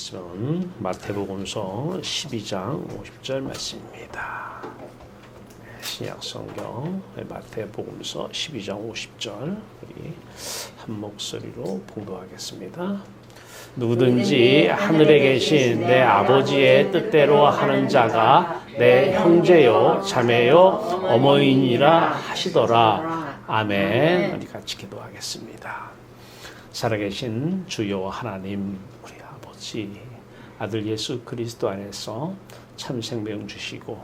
말씀은 마태복음서 12장 50절 말씀입니다. 신약 성경 마태복음서 12장 50절 우리 한 목소리로 봉독하겠습니다. 누구든지 하늘에 계신 내 아버지의 뜻대로 하는 자가 내 형제요 자매요 어머니니라 하시더라. 아멘. 우리 같이 기도하겠습니다. 살아계신 주여 하나님, 우리 아버지, 아들 예수 그리스도 안에서 참 생명 주시고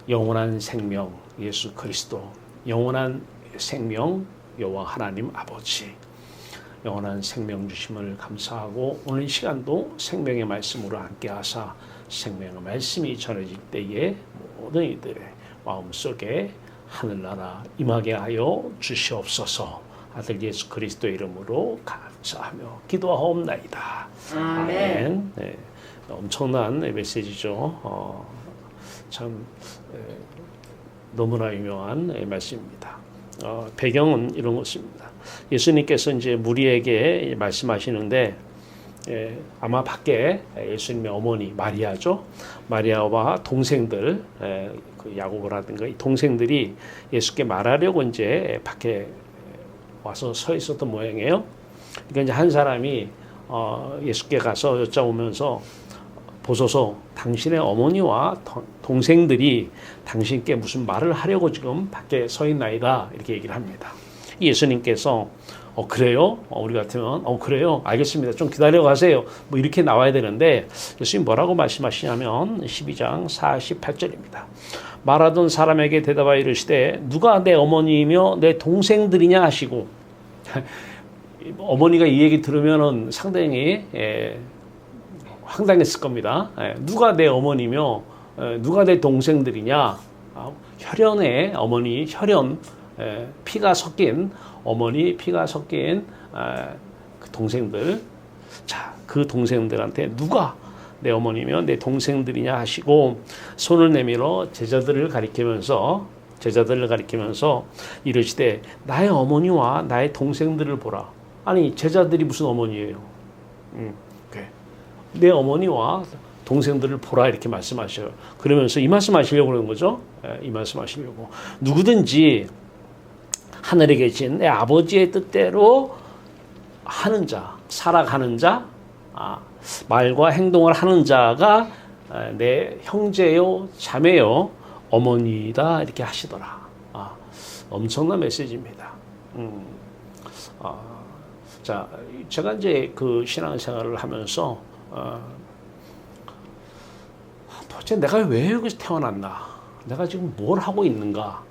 영원한 생명 예수 그리스도, 영원한 생명 여호와 하나님 아버지, 영원한 생명 주심을 감사하고 오늘 이 시간도 생명의 말씀으로 함께하사 생명의 말씀이 전해질 때에 모든 이들의 마음속에 하늘나라 임하게 하여 주시옵소서. 아들 예수 그리스도의 이름으로 감사하며 기도하옵나이다. 아멘. 네, 엄청난 메시지죠. 참 너무나 유명한 말씀입니다. 배경은 이런 것입니다. 예수님께서 이제 무리에게 말씀하시는데 아마 밖에 예수님의 어머니 마리아죠. 마리아와 동생들, 그 야고보라든가 이 동생들이 예수께 말하려고 이제 밖에 와서 서 있었던 모양이에요. 그러니까 이제 한 사람이 예수께 가서 여쭤보면서 보소서, 당신의 어머니와 동생들이 당신께 무슨 말을 하려고 지금 밖에 서 있나이다, 이렇게 얘기를 합니다. 예수님께서 그래요? 우리 같으면 그래요? 알겠습니다. 좀 기다려 가세요. 뭐 이렇게 나와야 되는데 예수님 뭐라고 말씀하시냐면 12장 48절입니다. 말하던 사람에게 대답하여 이르시되 누가 내 어머니이며 내 동생들이냐 하시고 어머니가 이 얘기 들으면은 상당히 황당했을 겁니다. 누가 내 어머니며 누가 내 동생들이냐? 혈연의 어머니, 혈연 피가 섞인 어머니, 피가 섞인 그 동생들. 자, 그 동생들한테 누가 내 어머니면 내 동생들이냐 하시고 손을 내밀어 제자들을 가리키면서 이르시되 나의 어머니와 나의 동생들을 보라. 아니, 제자들이 무슨 어머니예요? 내 어머니와 동생들을 보라, 이렇게 말씀하셔요. 그러면서 이 말씀하시려고 그러는 거죠. 이 말씀하시려고. 누구든지 하늘에 계신 내 아버지의 뜻대로 하는 자, 살아가는 자, 말과 행동을 하는 자가 내 형제요 자매요 어머니다, 이렇게 하시더라. 엄청난 메시지입니다. 자, 제가 이제 그 신앙생활을 하면서 도대체 내가 왜 여기서 태어났나? 내가 지금 뭘 하고 있는가?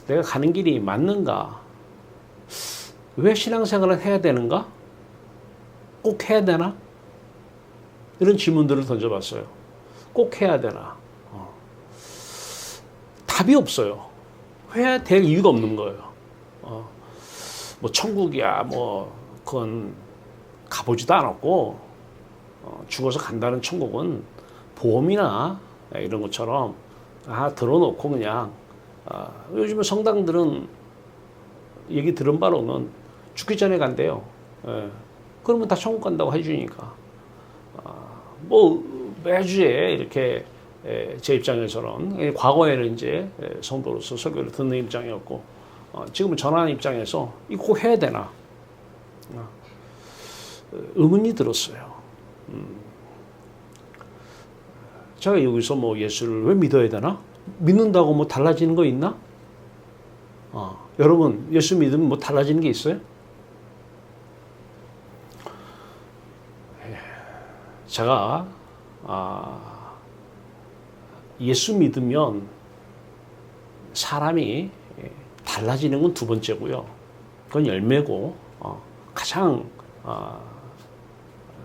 내가 가는 길이 맞는가? 왜 신앙생활을 해야 되는가? 꼭 해야 되나? 이런 질문들을 던져봤어요. 꼭 해야 되나? 답이 없어요. 해야 될 이유가 없는 거예요. 뭐 천국이야, 뭐 그건 가보지도 않았고, 죽어서 간다는 천국은 보험이나 이런 것처럼 들어놓고 그냥 요즘에 성당들은 얘기 들은 바로는 죽기 전에 간대요. 그러면 다 천국 간다고 해주니까 뭐 매주에 이렇게 제 입장에서는, 과거에는 이제 성도로서 설교를 듣는 입장이었고 지금은 전하는 입장에서 이거 꼭 해야 되나 의문이 들었어요. 제가 여기서 뭐 예수를 왜 믿어야 되나? 믿는다고 뭐 달라지는 거 있나? 여러분, 예수 믿으면 뭐 달라지는 게 있어요? 제가 예수 믿으면 사람이 달라지는 건 두 번째고요. 그건 열매고, 가장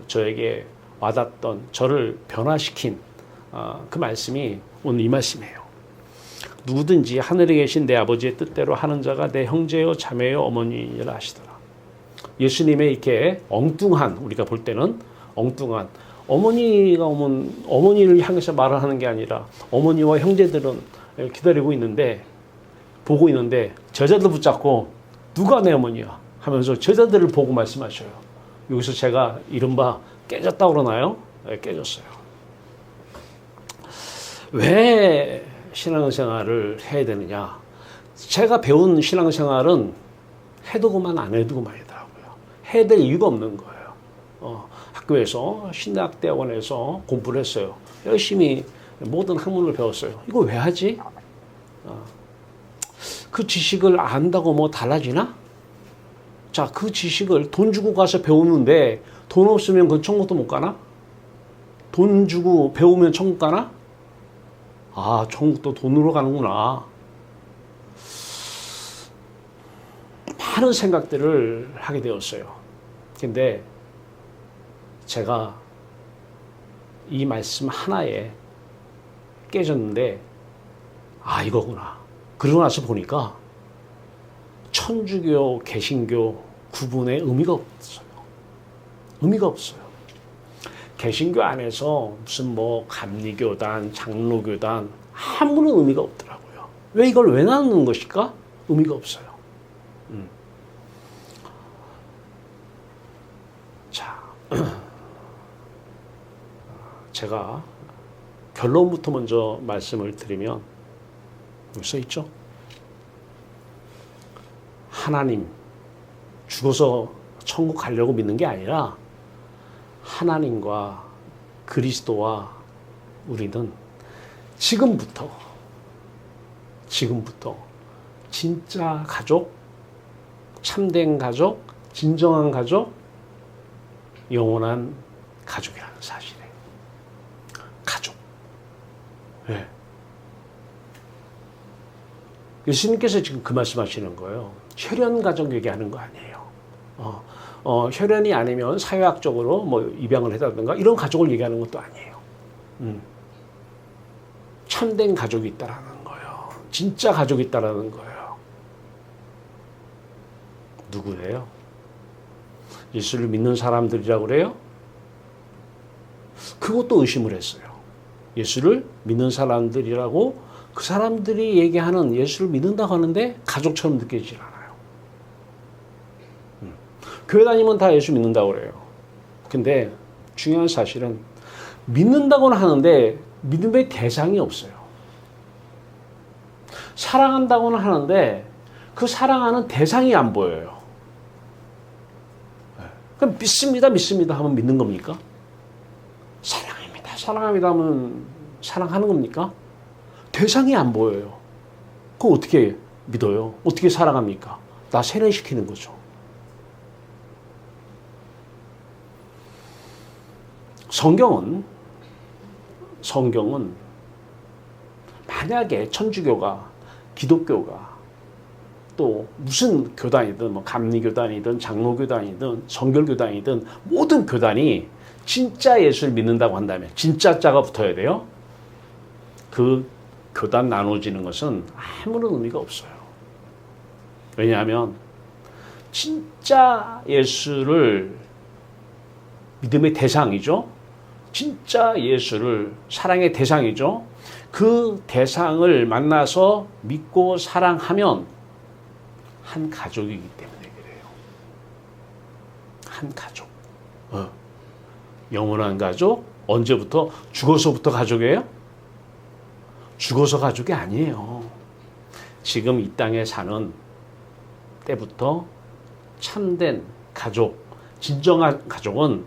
저에게 와닿던, 저를 변화시킨 그 말씀이 오늘 이 말씀이에요. 누구든지 하늘에 계신 내 아버지의 뜻대로 하는 자가 내 형제요 자매요 어머니라 하시더라. 예수님의 이렇게 엉뚱한, 우리가 볼 때는 엉뚱한, 어머니가 오면 어머니를 향해서 말을 하는 게 아니라 어머니와 형제들은 기다리고 있는데, 보고 있는데 제자들 붙잡고 누가 내 어머니야 하면서 제자들을 보고 말씀하셔요. 여기서 제가 이른바 깨졌다고 그러나요? 네, 깨졌어요. 왜 신앙생활을 해야 되느냐? 제가 배운 신앙생활은 해도 그만 안 해도 그만이더라고요. 해야 될 이유가 없는 거예요. 학교에서 신학대학원에서 공부를 했어요. 열심히 모든 학문을 배웠어요. 이거 왜 하지? 그 지식을 안다고 뭐 달라지나? 자, 그 지식을 돈 주고 가서 배우는데 돈 없으면 그 천국도 못 가나? 돈 주고 배우면 천국 가나? 아, 천국도 돈으로 가는구나. 많은 생각들을 하게 되었어요. 근데 제가 이 말씀 하나에 깨졌는데, 아, 이거구나. 그러고 나서 보니까 천주교, 개신교 구분의 의미가 없어요. 의미가 없어요. 개신교 안에서 무슨 뭐 감리교단, 장로교단 아무런 의미가 없더라고요. 왜 이걸 왜 나누는 것일까? 의미가 없어요. 자, 제가 결론부터 먼저 말씀을 드리면 여기 써 있죠? 하나님, 죽어서 천국 가려고 믿는 게 아니라 하나님과 그리스도와 우리는 지금부터 진짜 가족, 참된 가족, 진정한 가족, 영원한 가족이라는 사실이에요. 가족. 네. 예수님께서 지금 그 말씀하시는 거예요. 혈연 가족 얘기하는 거 아니에요. 혈연이 아니면 사회학적으로 뭐 입양을 했다든가 이런 가족을 얘기하는 것도 아니에요. 참된 가족이 있다라는 거예요. 진짜 가족이 있다라는 거예요. 누구예요? 예수를 믿는 사람들이라고 그래요? 그것도 의심을 했어요. 예수를 믿는 사람들이라고 그 사람들이 얘기하는 예수를 믿는다고 하는데 가족처럼 느껴지질 않아요. 교회 다니면 다 예수 믿는다고 그래요. 근데 중요한 사실은 믿는다고는 하는데 믿음의 대상이 없어요. 사랑한다고는 하는데 그 사랑하는 대상이 안 보여요. 그럼 믿습니다 하면 믿는 겁니까? 사랑합니다 하면 사랑하는 겁니까? 대상이 안 보여요. 그거 어떻게 믿어요? 어떻게 사랑합니까? 나 세뇌시키는 거죠. 성경은 만약에 천주교가, 기독교가 또 무슨 교단이든 뭐 감리교단이든 장로교단이든 성결교단이든 모든 교단이 진짜 예수를 믿는다고 한다면 진짜 자가 붙어야 돼요. 그 교단 나눠지는 것은 아무런 의미가 없어요. 왜냐하면 진짜 예수를 믿음의 대상이죠. 진짜 예수를 사랑의 대상이죠. 그 대상을 만나서 믿고 사랑하면 한 가족이기 때문에 그래요. 한 가족. 영원한 가족. 언제부터? 죽어서부터 가족이에요? 죽어서 가족이 아니에요. 지금 이 땅에 사는 때부터 참된 가족, 진정한 가족은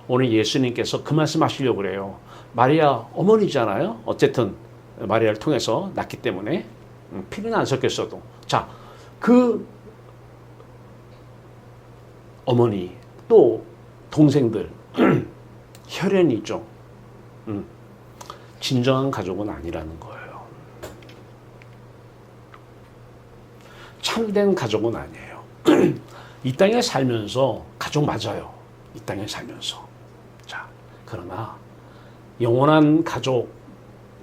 오늘 예수님께서 그 말씀하시려고 그래요. 마리아 어머니잖아요. 어쨌든 마리아를 통해서 낳기 때문에 피는 안 섞였어도. 자, 그 어머니 또 동생들 혈연이죠. 진정한 가족은 아니라는 거예요. 참된 가족은 아니에요. 이 땅에 살면서 가족 맞아요. 이 땅에 살면서. 자, 그러나 영원한 가족,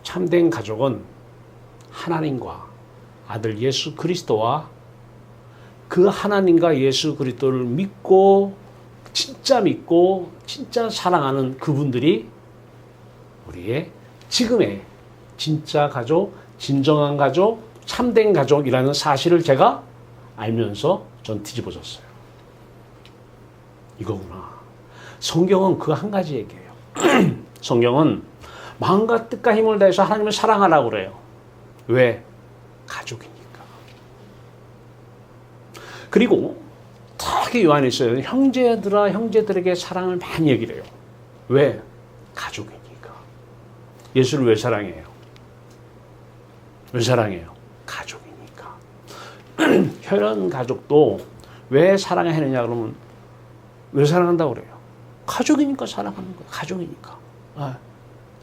참된 가족은 하나님과 아들 예수 그리스도와 그 하나님과 예수 그리스도를 믿고 진짜 사랑하는 그분들이 우리의 지금의 진짜 가족, 진정한 가족, 참된 가족이라는 사실을 제가 알면서 전 뒤집어졌어요. 이거구나. 성경은 그 한 가지 얘기예요. 성경은 마음과 뜻과 힘을 다해서 하나님을 사랑하라고 그래요. 왜? 가족이니까. 그리고 특히 요한일서에 형제들아 형제들에게 사랑을 많이 얘기를 해요. 왜? 가족이니까. 예수를 왜 사랑해요? 왜 사랑해요? 가족이니까. 혈연 가족도 왜 사랑하느냐 그러면 왜 사랑한다고 그래요? 가족이니까 사랑하는 거예요. 가족이니까.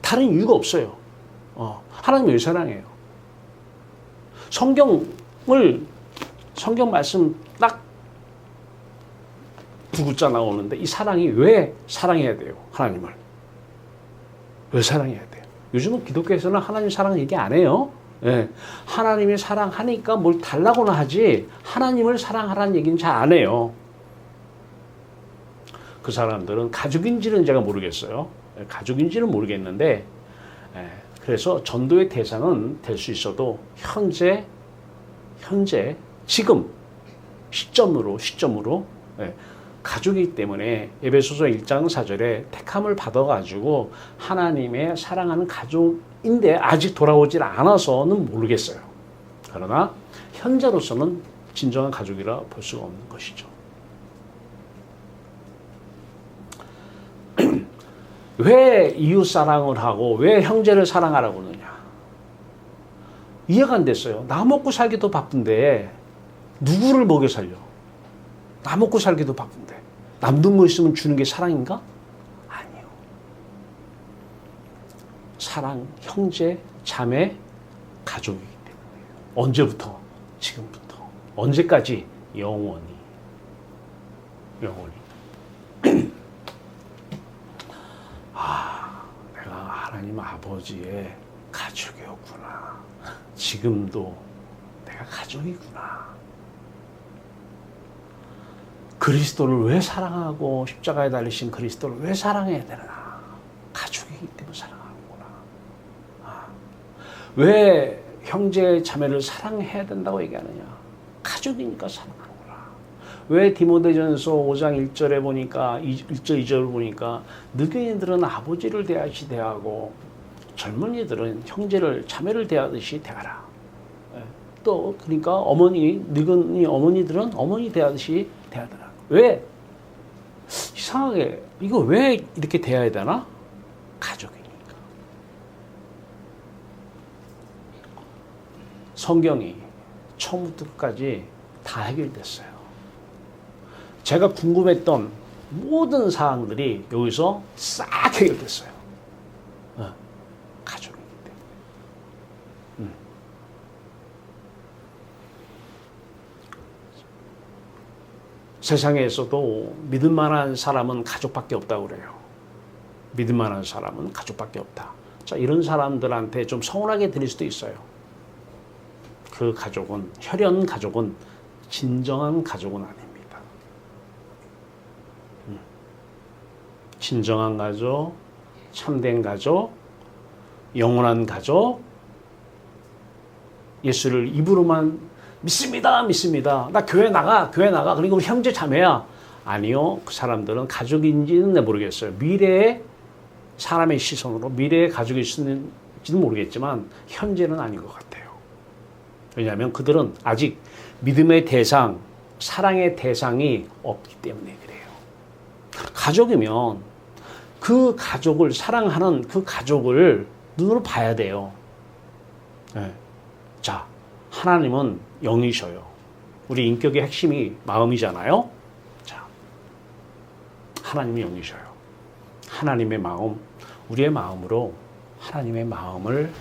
다른 이유가 없어요. 하나님 왜 사랑해요? 성경 말씀 딱 두 글자 나오는데 이 사랑이 왜 사랑해야 돼요? 하나님을. 왜 사랑해야 돼요? 요즘은 기독교에서는 하나님 사랑 얘기 안 해요. 예. 하나님이 사랑하니까 뭘 달라고나 하지 하나님을 사랑하라는 얘기는 잘 안 해요. 그 사람들은 가족인지는 제가 모르겠어요. 가족인지는 모르겠는데 그래서 전도의 대상은 될 수 있어도 현재 지금 시점으로 가족이기 때문에 에베소서 1장 4절에 택함을 받아가지고 하나님의 사랑하는 가족인데 아직 돌아오질 않아서는 모르겠어요. 그러나 현재로서는 진정한 가족이라 볼 수가 없는 것이죠. 왜 이웃 사랑을 하고 왜 형제를 사랑하라고 그러냐? 이해가 안 됐어요. 나 먹고 살기도 바쁜데 누구를 먹여 살려? 나 먹고 살기도 바쁜데 남는 거 있으면 주는 게 사랑인가? 아니요. 사랑, 형제, 자매, 가족이기 때문에 언제부터? 지금부터. 언제까지? 영원히. 내가 하나님 아버지의 가족이었구나. 지금도 내가 가족이구나. 그리스도를 왜 사랑하고 십자가에 달리신 그리스도를 왜 사랑해야 되나? 가족이기 때문에 사랑하는구나. 왜 형제 자매를 사랑해야 된다고 얘기하느냐? 가족이니까 사랑하는구나. 왜 디모데전서 5장 1절에 보니까 1절 2절을 보니까 늙은이들은 아버지를 대하듯이 대하고 젊은이들은 형제를 자매를 대하듯이 대하라. 또 그러니까 늙은이 어머니들은 어머니 대하듯이 대하더라. 왜? 이상하게 이거 왜 이렇게 대해야 되나? 가족이니까. 성경이 처음부터 끝까지 다 해결됐어요. 제가 궁금했던 모든 사항들이 여기서 싹 해결됐어요. 가족이기 때문에. 세상에서도 믿을 만한 사람은 가족밖에 없다고 그래요. 믿을 만한 사람은 가족밖에 없다. 자, 이런 사람들한테 좀 서운하게 들릴 수도 있어요. 그 가족은, 혈연 가족은 진정한 가족은 아닙니다. 진정한 가족, 참된 가족, 영원한 가족, 예수를 입으로만 믿습니다. 나 교회 나가. 그리고 우리 형제 자매야. 아니요. 그 사람들은 가족인지는 모르겠어요. 미래의 사람의 시선으로 미래의 가족일 수는 모르겠지만 현재는 아닌 것 같아요. 왜냐하면 그들은 아직 믿음의 대상, 사랑의 대상이 없기 때문에 그래요. 가족이면 그 가족을 사랑하는 그 가족을 눈으로 봐야 돼요. 네. 자, 하나님은 영이셔요. 우리 인격의 핵심이 마음이잖아요. 자, 하나님이 영이셔요. 하나님의 마음, 우리의 마음으로 하나님의 마음을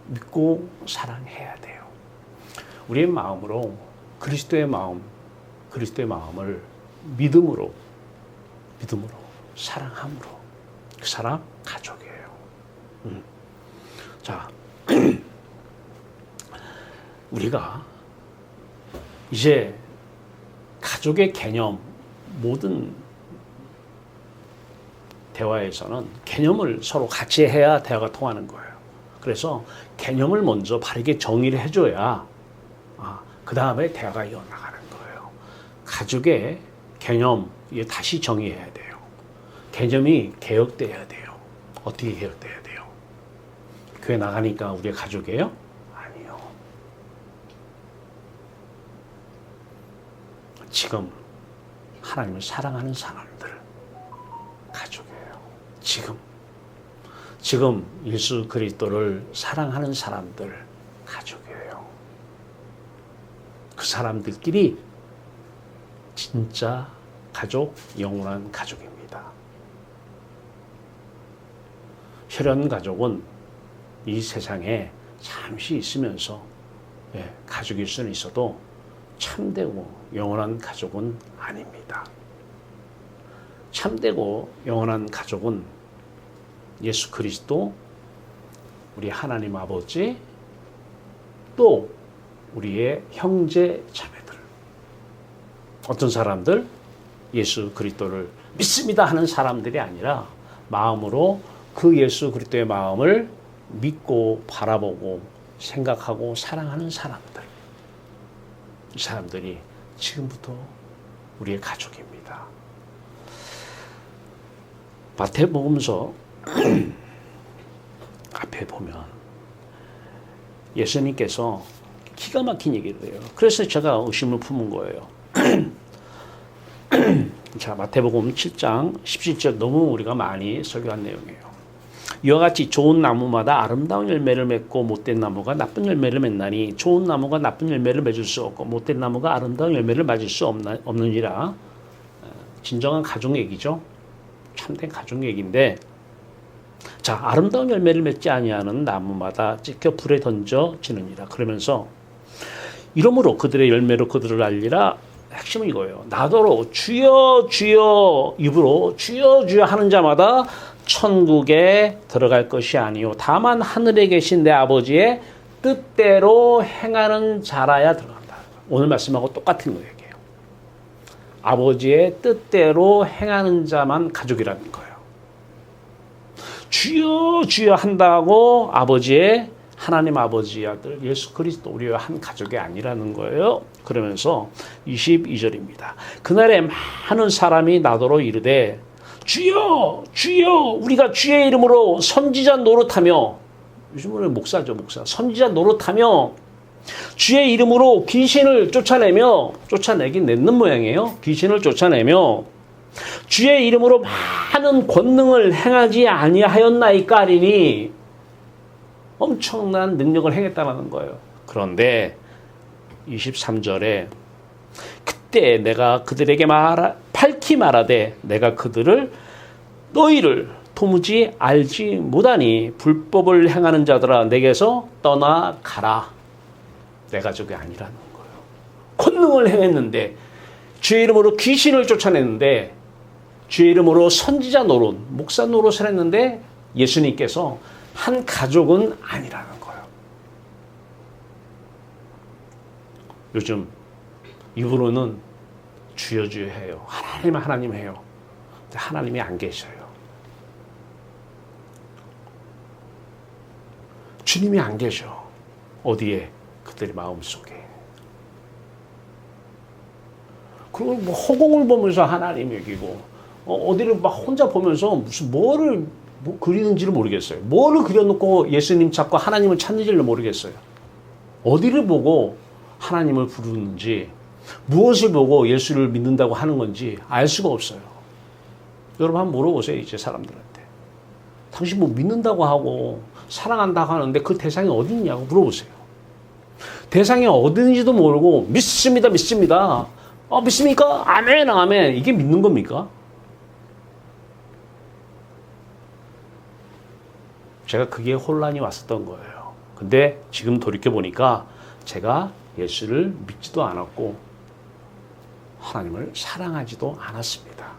믿고 사랑해야 돼요. 우리의 마음으로 그리스도의 마음을 믿음으로 사랑함으로 그 사람 가족이에요. 자, 우리가 이제 가족의 개념, 모든 대화에서는 개념을 서로 같이 해야 대화가 통하는 거예요. 그래서 개념을 먼저 바르게 정의를 해줘야 그 다음에 대화가 이어나가는 거예요. 가족의 개념, 이게 다시 정의해야 돼요. 개념이 개혁돼야 돼요. 어떻게 개혁돼야 돼요? 교회 나가니까 우리가 가족이에요? 아니요. 지금 하나님을 사랑하는 사람들 가족이에요. 지금 예수 그리스도를 사랑하는 사람들 가족이에요. 그 사람들끼리 진짜 가족, 영원한 가족입니다. 혈연 가족은 이 세상에 잠시 있으면서 가족일 수는 있어도 참되고 영원한 가족은 아닙니다. 참되고 영원한 가족은 예수 그리스도, 우리 하나님 아버지, 또 우리의 형제 자매들. 어떤 사람들? 예수 그리스도를 믿습니다 하는 사람들이 아니라 마음으로 그 예수 그리스도의 마음을 믿고 바라보고 생각하고 사랑하는 사람들. 이 사람들이 지금부터 우리의 가족입니다. 마태복음서 앞에 보면 예수님께서 기가 막힌 얘기를 해요. 그래서 제가 의심을 품은 거예요. 자, 마태복음 7장 17절 너무 우리가 많이 설교한 내용이에요. 이와 같이 좋은 나무마다 아름다운 열매를 맺고 못된 나무가 나쁜 열매를 맺나니 좋은 나무가 나쁜 열매를 맺을 수 없고 못된 나무가 아름다운 열매를 맺을 수 없느니라. 진정한 가족 얘기죠. 참된 가족 얘기인데, 자, 아름다운 열매를 맺지 아니하는 나무마다 찢겨 불에 던져지느니라. 그러면서 이러므로 그들의 열매로 그들을 알리라. 핵심은 이거예요. 나더러 주여 주여 입으로 주여 주여 하는 자마다 천국에 들어갈 것이 아니요 다만 하늘에 계신 내 아버지의 뜻대로 행하는 자라야 들어간다. 오늘 말씀하고 똑같은 거예요. 아버지의 뜻대로 행하는 자만 가족이라는 거예요. 주여 주여 한다고 아버지의 하나님 아버지의 아들 예수 그리스도 우리와 한 가족이 아니라는 거예요. 그러면서 22절입니다. 그날에 많은 사람이 나더러 이르되 주여 주여 우리가 주의 이름으로 선지자 노릇하며, 요즘은 목사죠 목사, 선지자 노릇하며 주의 이름으로 귀신을 쫓아내긴 냈는 모양이에요. 귀신을 쫓아내며 주의 이름으로 많은 권능을 행하지 아니하였나이까 하리니, 엄청난 능력을 행했다는 거예요. 그런데 23절에 그때 내가 그들에게 밝히 말하되 내가 너희를 도무지 알지 못하니 불법을 행하는 자들아 내게서 떠나가라. 내 가족이 아니라는 거예요. 권능을 행했는데, 주의 이름으로 귀신을 쫓아냈는데, 주의 이름으로 선지자 노릇, 목사 노릇을 했는데 예수님께서 한 가족은 아니라는 거예요. 요즘 입으로는 주여 주여 해요. 하나님 해요. 근데 하나님이 안 계셔요. 주님이 안 계셔. 어디에? 그들의 마음속에. 그리고 뭐 허공을 보면서 하나님 얘기고, 어디를 막 혼자 보면서 무슨 뭐를 그리는지를 모르겠어요. 뭐를 그려놓고 예수님 찾고 하나님을 찾는지를 모르겠어요. 어디를 보고 하나님을 부르는지, 무엇을 보고 예수를 믿는다고 하는 건지 알 수가 없어요. 여러분 한번 물어보세요. 이제 사람들한테. 당신 뭐 믿는다고 하고 사랑한다고 하는데 그 대상이 어디 있냐고 물어보세요. 대상이 어딘지도 모르고 믿습니다. 믿습니까? 아멘, 아멘. 이게 믿는 겁니까? 제가 그게 혼란이 왔었던 거예요. 근데 지금 돌이켜보니까 제가 예수를 믿지도 않았고 하나님을 사랑하지도 않았습니다.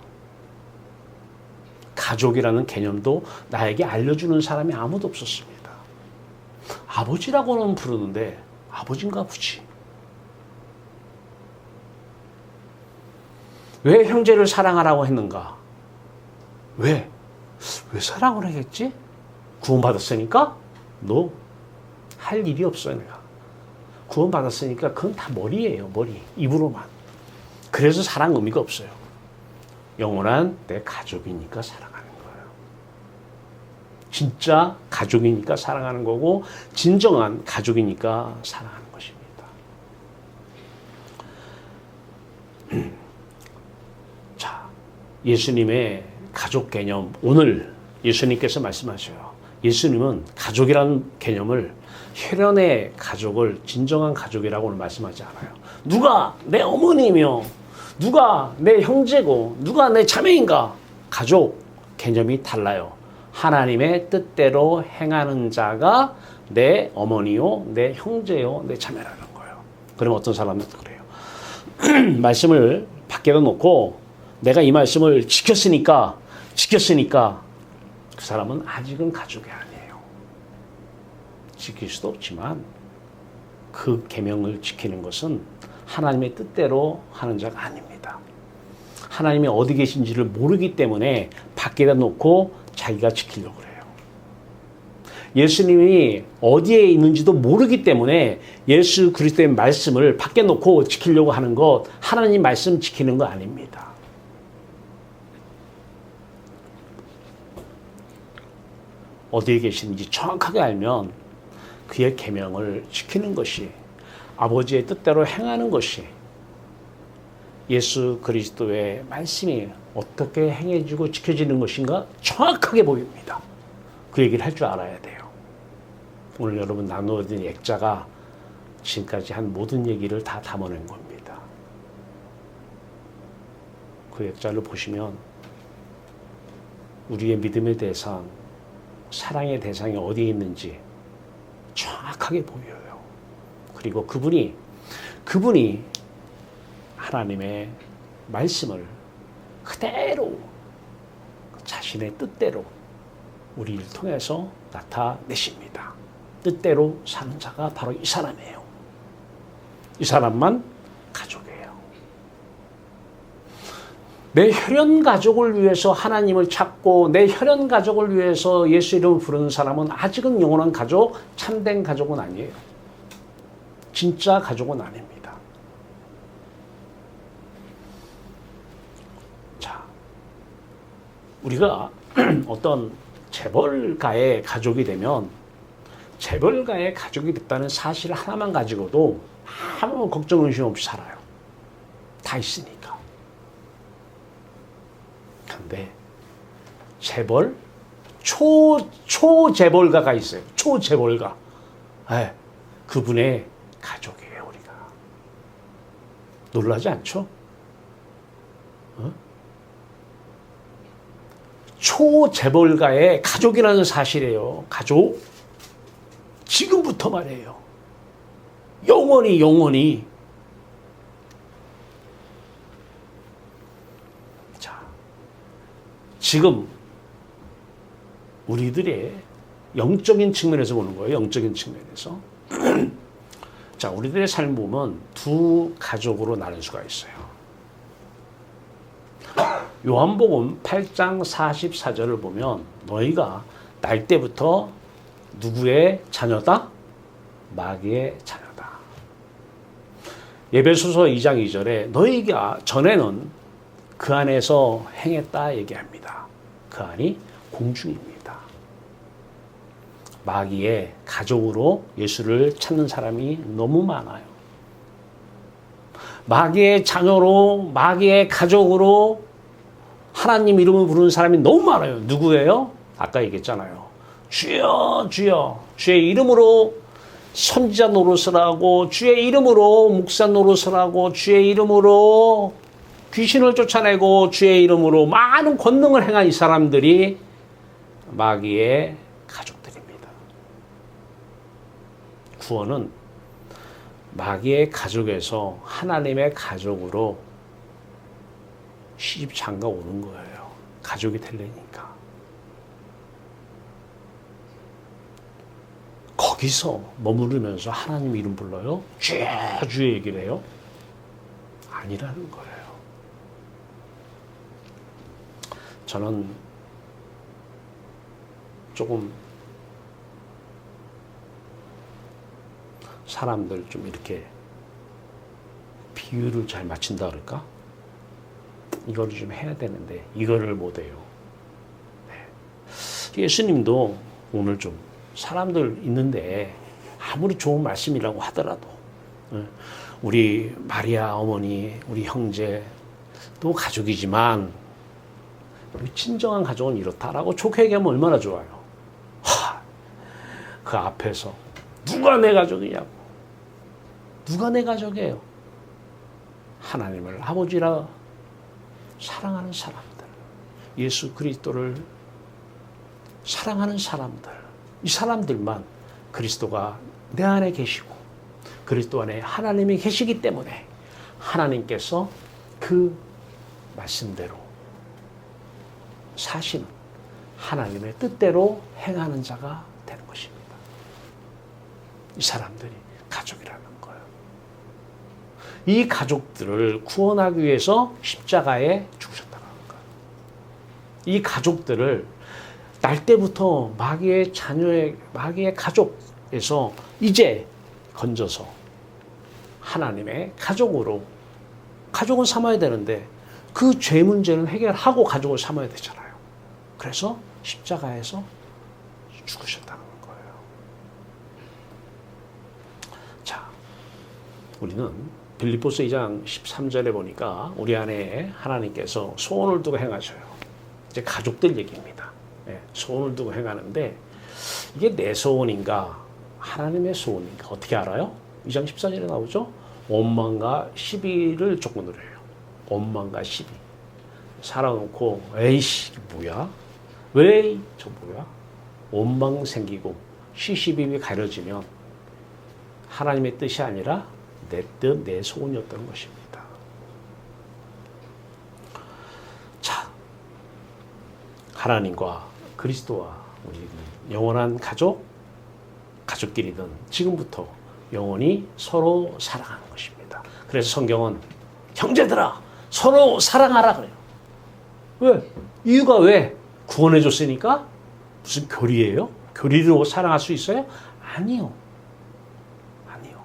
가족이라는 개념도 나에게 알려주는 사람이 아무도 없었습니다. 아버지라고는 부르는데 아버지인가 보지. 왜 형제를 사랑하라고 했는가? 왜 사랑을 하겠지? 구원받았으니까? 너 할 일이 없어요. 내가 구원받았으니까 그건 다 머리예요. 머리. 입으로만. 그래서 사랑 의미가 없어요. 영원한 내 가족이니까 사랑하는 거예요. 진짜 가족이니까 사랑하는 거고 진정한 가족이니까 사랑하는 것입니다. 자, 예수님의 가족 개념, 오늘 예수님께서 말씀하셔요. 예수님은 가족이라는 개념을 혈연의 가족을 진정한 가족이라고 오늘 말씀하지 않아요. 누가 내 어머니며 누가 내 형제고 누가 내 자매인가? 가족 개념이 달라요. 하나님의 뜻대로 행하는 자가 내 어머니요, 내 형제요, 내 자매라는 거예요. 그럼 어떤 사람은 그래요. 말씀을 밖에다 놓고 내가 이 말씀을 지켰으니까 그 사람은 아직은 가족이 아니에요. 지킬 수도 없지만 그 계명을 지키는 것은 하나님의 뜻대로 하는 자가 아닙니다. 하나님이 어디 계신지를 모르기 때문에 밖에다 놓고 자기가 지키려고 그래요. 예수님이 어디에 있는지도 모르기 때문에 예수 그리스도의 말씀을 밖에 놓고 지키려고 하는 것, 하나님 말씀 지키는 거 아닙니다. 어디에 계시는지 정확하게 알면 그의 계명을 지키는 것이, 아버지의 뜻대로 행하는 것이 예수 그리스도의 말씀이 어떻게 행해지고 지켜지는 것인가 정확하게 보입니다. 그 얘기를 할 줄 알아야 돼요. 오늘 여러분 나누어진 액자가 지금까지 한 모든 얘기를 다 담아낸 겁니다. 그 액자를 보시면 우리의 믿음의 대상, 사랑의 대상이 어디에 있는지 정확하게 보여요. 그리고 그분이 하나님의 말씀을 그대로 자신의 뜻대로 우리를 통해서 나타내십니다. 뜻대로 사는 자가 바로 이 사람이에요. 이 사람만 가족이에요. 내 혈연 가족을 위해서 하나님을 찾고 내 혈연 가족을 위해서 예수 이름을 부르는 사람은 아직은 영원한 가족, 참된 가족은 아니에요. 진짜 가족은 아닙니다. 자, 우리가 어떤 재벌가의 가족이 되면 재벌가의 가족이 됐다는 사실 하나만 가지고도 아무 걱정 의심 없이 살아요. 다 있으니까. 근데 재벌, 초재벌가가 있어요. 초재벌가. 네, 그분의 가족이에요, 우리가. 놀라지 않죠? 초재벌가의 가족이라는 사실이에요. 가족. 지금부터 말이에요. 영원히. 자, 지금 우리들의 영적인 측면에서 보는 거예요. 영적인 측면에서. 자, 우리들의 삶을 보면 두 가족으로 나눌 수가 있어요. 요한복음 8장 44절을 보면 너희가 날 때부터 누구의 자녀다? 마귀의 자녀다. 에베소서 2장 2절에 너희가 전에는 그 안에서 행했다 얘기합니다. 그 안이 공중입니다. 마귀의 가족으로 예수를 찾는 사람이 너무 많아요. 마귀의 자녀로, 마귀의 가족으로 하나님 이름을 부르는 사람이 너무 많아요. 누구예요? 아까 얘기했잖아요. 주여, 주여. 주의 이름으로 선지자 노릇을 하고, 주의 이름으로 목사 노릇을 하고, 주의 이름으로 귀신을 쫓아내고, 주의 이름으로 많은 권능을 행한 이 사람들이 마귀의 가족들입니다. 구원은 마귀의 가족에서 하나님의 가족으로 시집 장가 오는 거예요. 가족이 되려니까. 거기서 머무르면서 하나님 이름 불러요? 주의 얘기를 해요? 아니라는 거예요. 저는 조금 사람들 좀 이렇게 비유를 잘 맞춘다 그럴까? 이거를 좀 해야 되는데 이거를 못해요. 예수님도 오늘 좀 사람들 있는데 아무리 좋은 말씀이라고 하더라도 우리 마리아 어머니, 우리 형제 또 가족이지만 우리 친정한 가족은 이렇다라고 좋게 얘기하면 얼마나 좋아요. 그 앞에서 누가 내 가족이냐고. 누가 내 가족이에요? 하나님을 아버지라 사랑하는 사람들, 예수 그리스도를 사랑하는 사람들, 이 사람들만 그리스도가 내 안에 계시고 그리스도 안에 하나님이 계시기 때문에 하나님께서 그 말씀대로 사시는 하나님의 뜻대로 행하는 자가 되는 것입니다. 이 사람들이 가족이라는 거예요. 이 가족들을 구원하기 위해서 십자가에 죽으셨다는 거예요. 이 가족들을 날 때부터 마귀의 자녀의 마귀의 가족에서 이제 건져서 하나님의 가족으로, 가족은 삼아야 되는데 그 죄 문제는 해결하고 가족을 삼아야 되잖아요. 그래서 십자가에서 죽으셨다는 거예요. 자, 우리는 빌립보서 2장 13절에 보니까 우리 안에 하나님께서 소원을 두고 행하셔요. 이제 가족들 얘기입니다. 소원을 두고 행하는데 이게 내 소원인가 하나님의 소원인가 어떻게 알아요? 2장 14절에 나오죠. 원망과 시비를 조건으로 해요. 원망과 시비. 살아놓고 에이씨 뭐야? 왜 저 뭐야? 원망 생기고 시시비비 가려지면 하나님의 뜻이 아니라 내 뜻, 내 소원이었던 것입니다. 자, 하나님과 그리스도와 우리 영원한 가족끼리는 지금부터 영원히 서로 사랑하는 것입니다. 그래서 성경은 형제들아 서로 사랑하라 그래요. 왜? 이유가 왜? 구원해 줬으니까? 무슨 교리예요? 교리로 사랑할 수 있어요? 아니요. 아니요.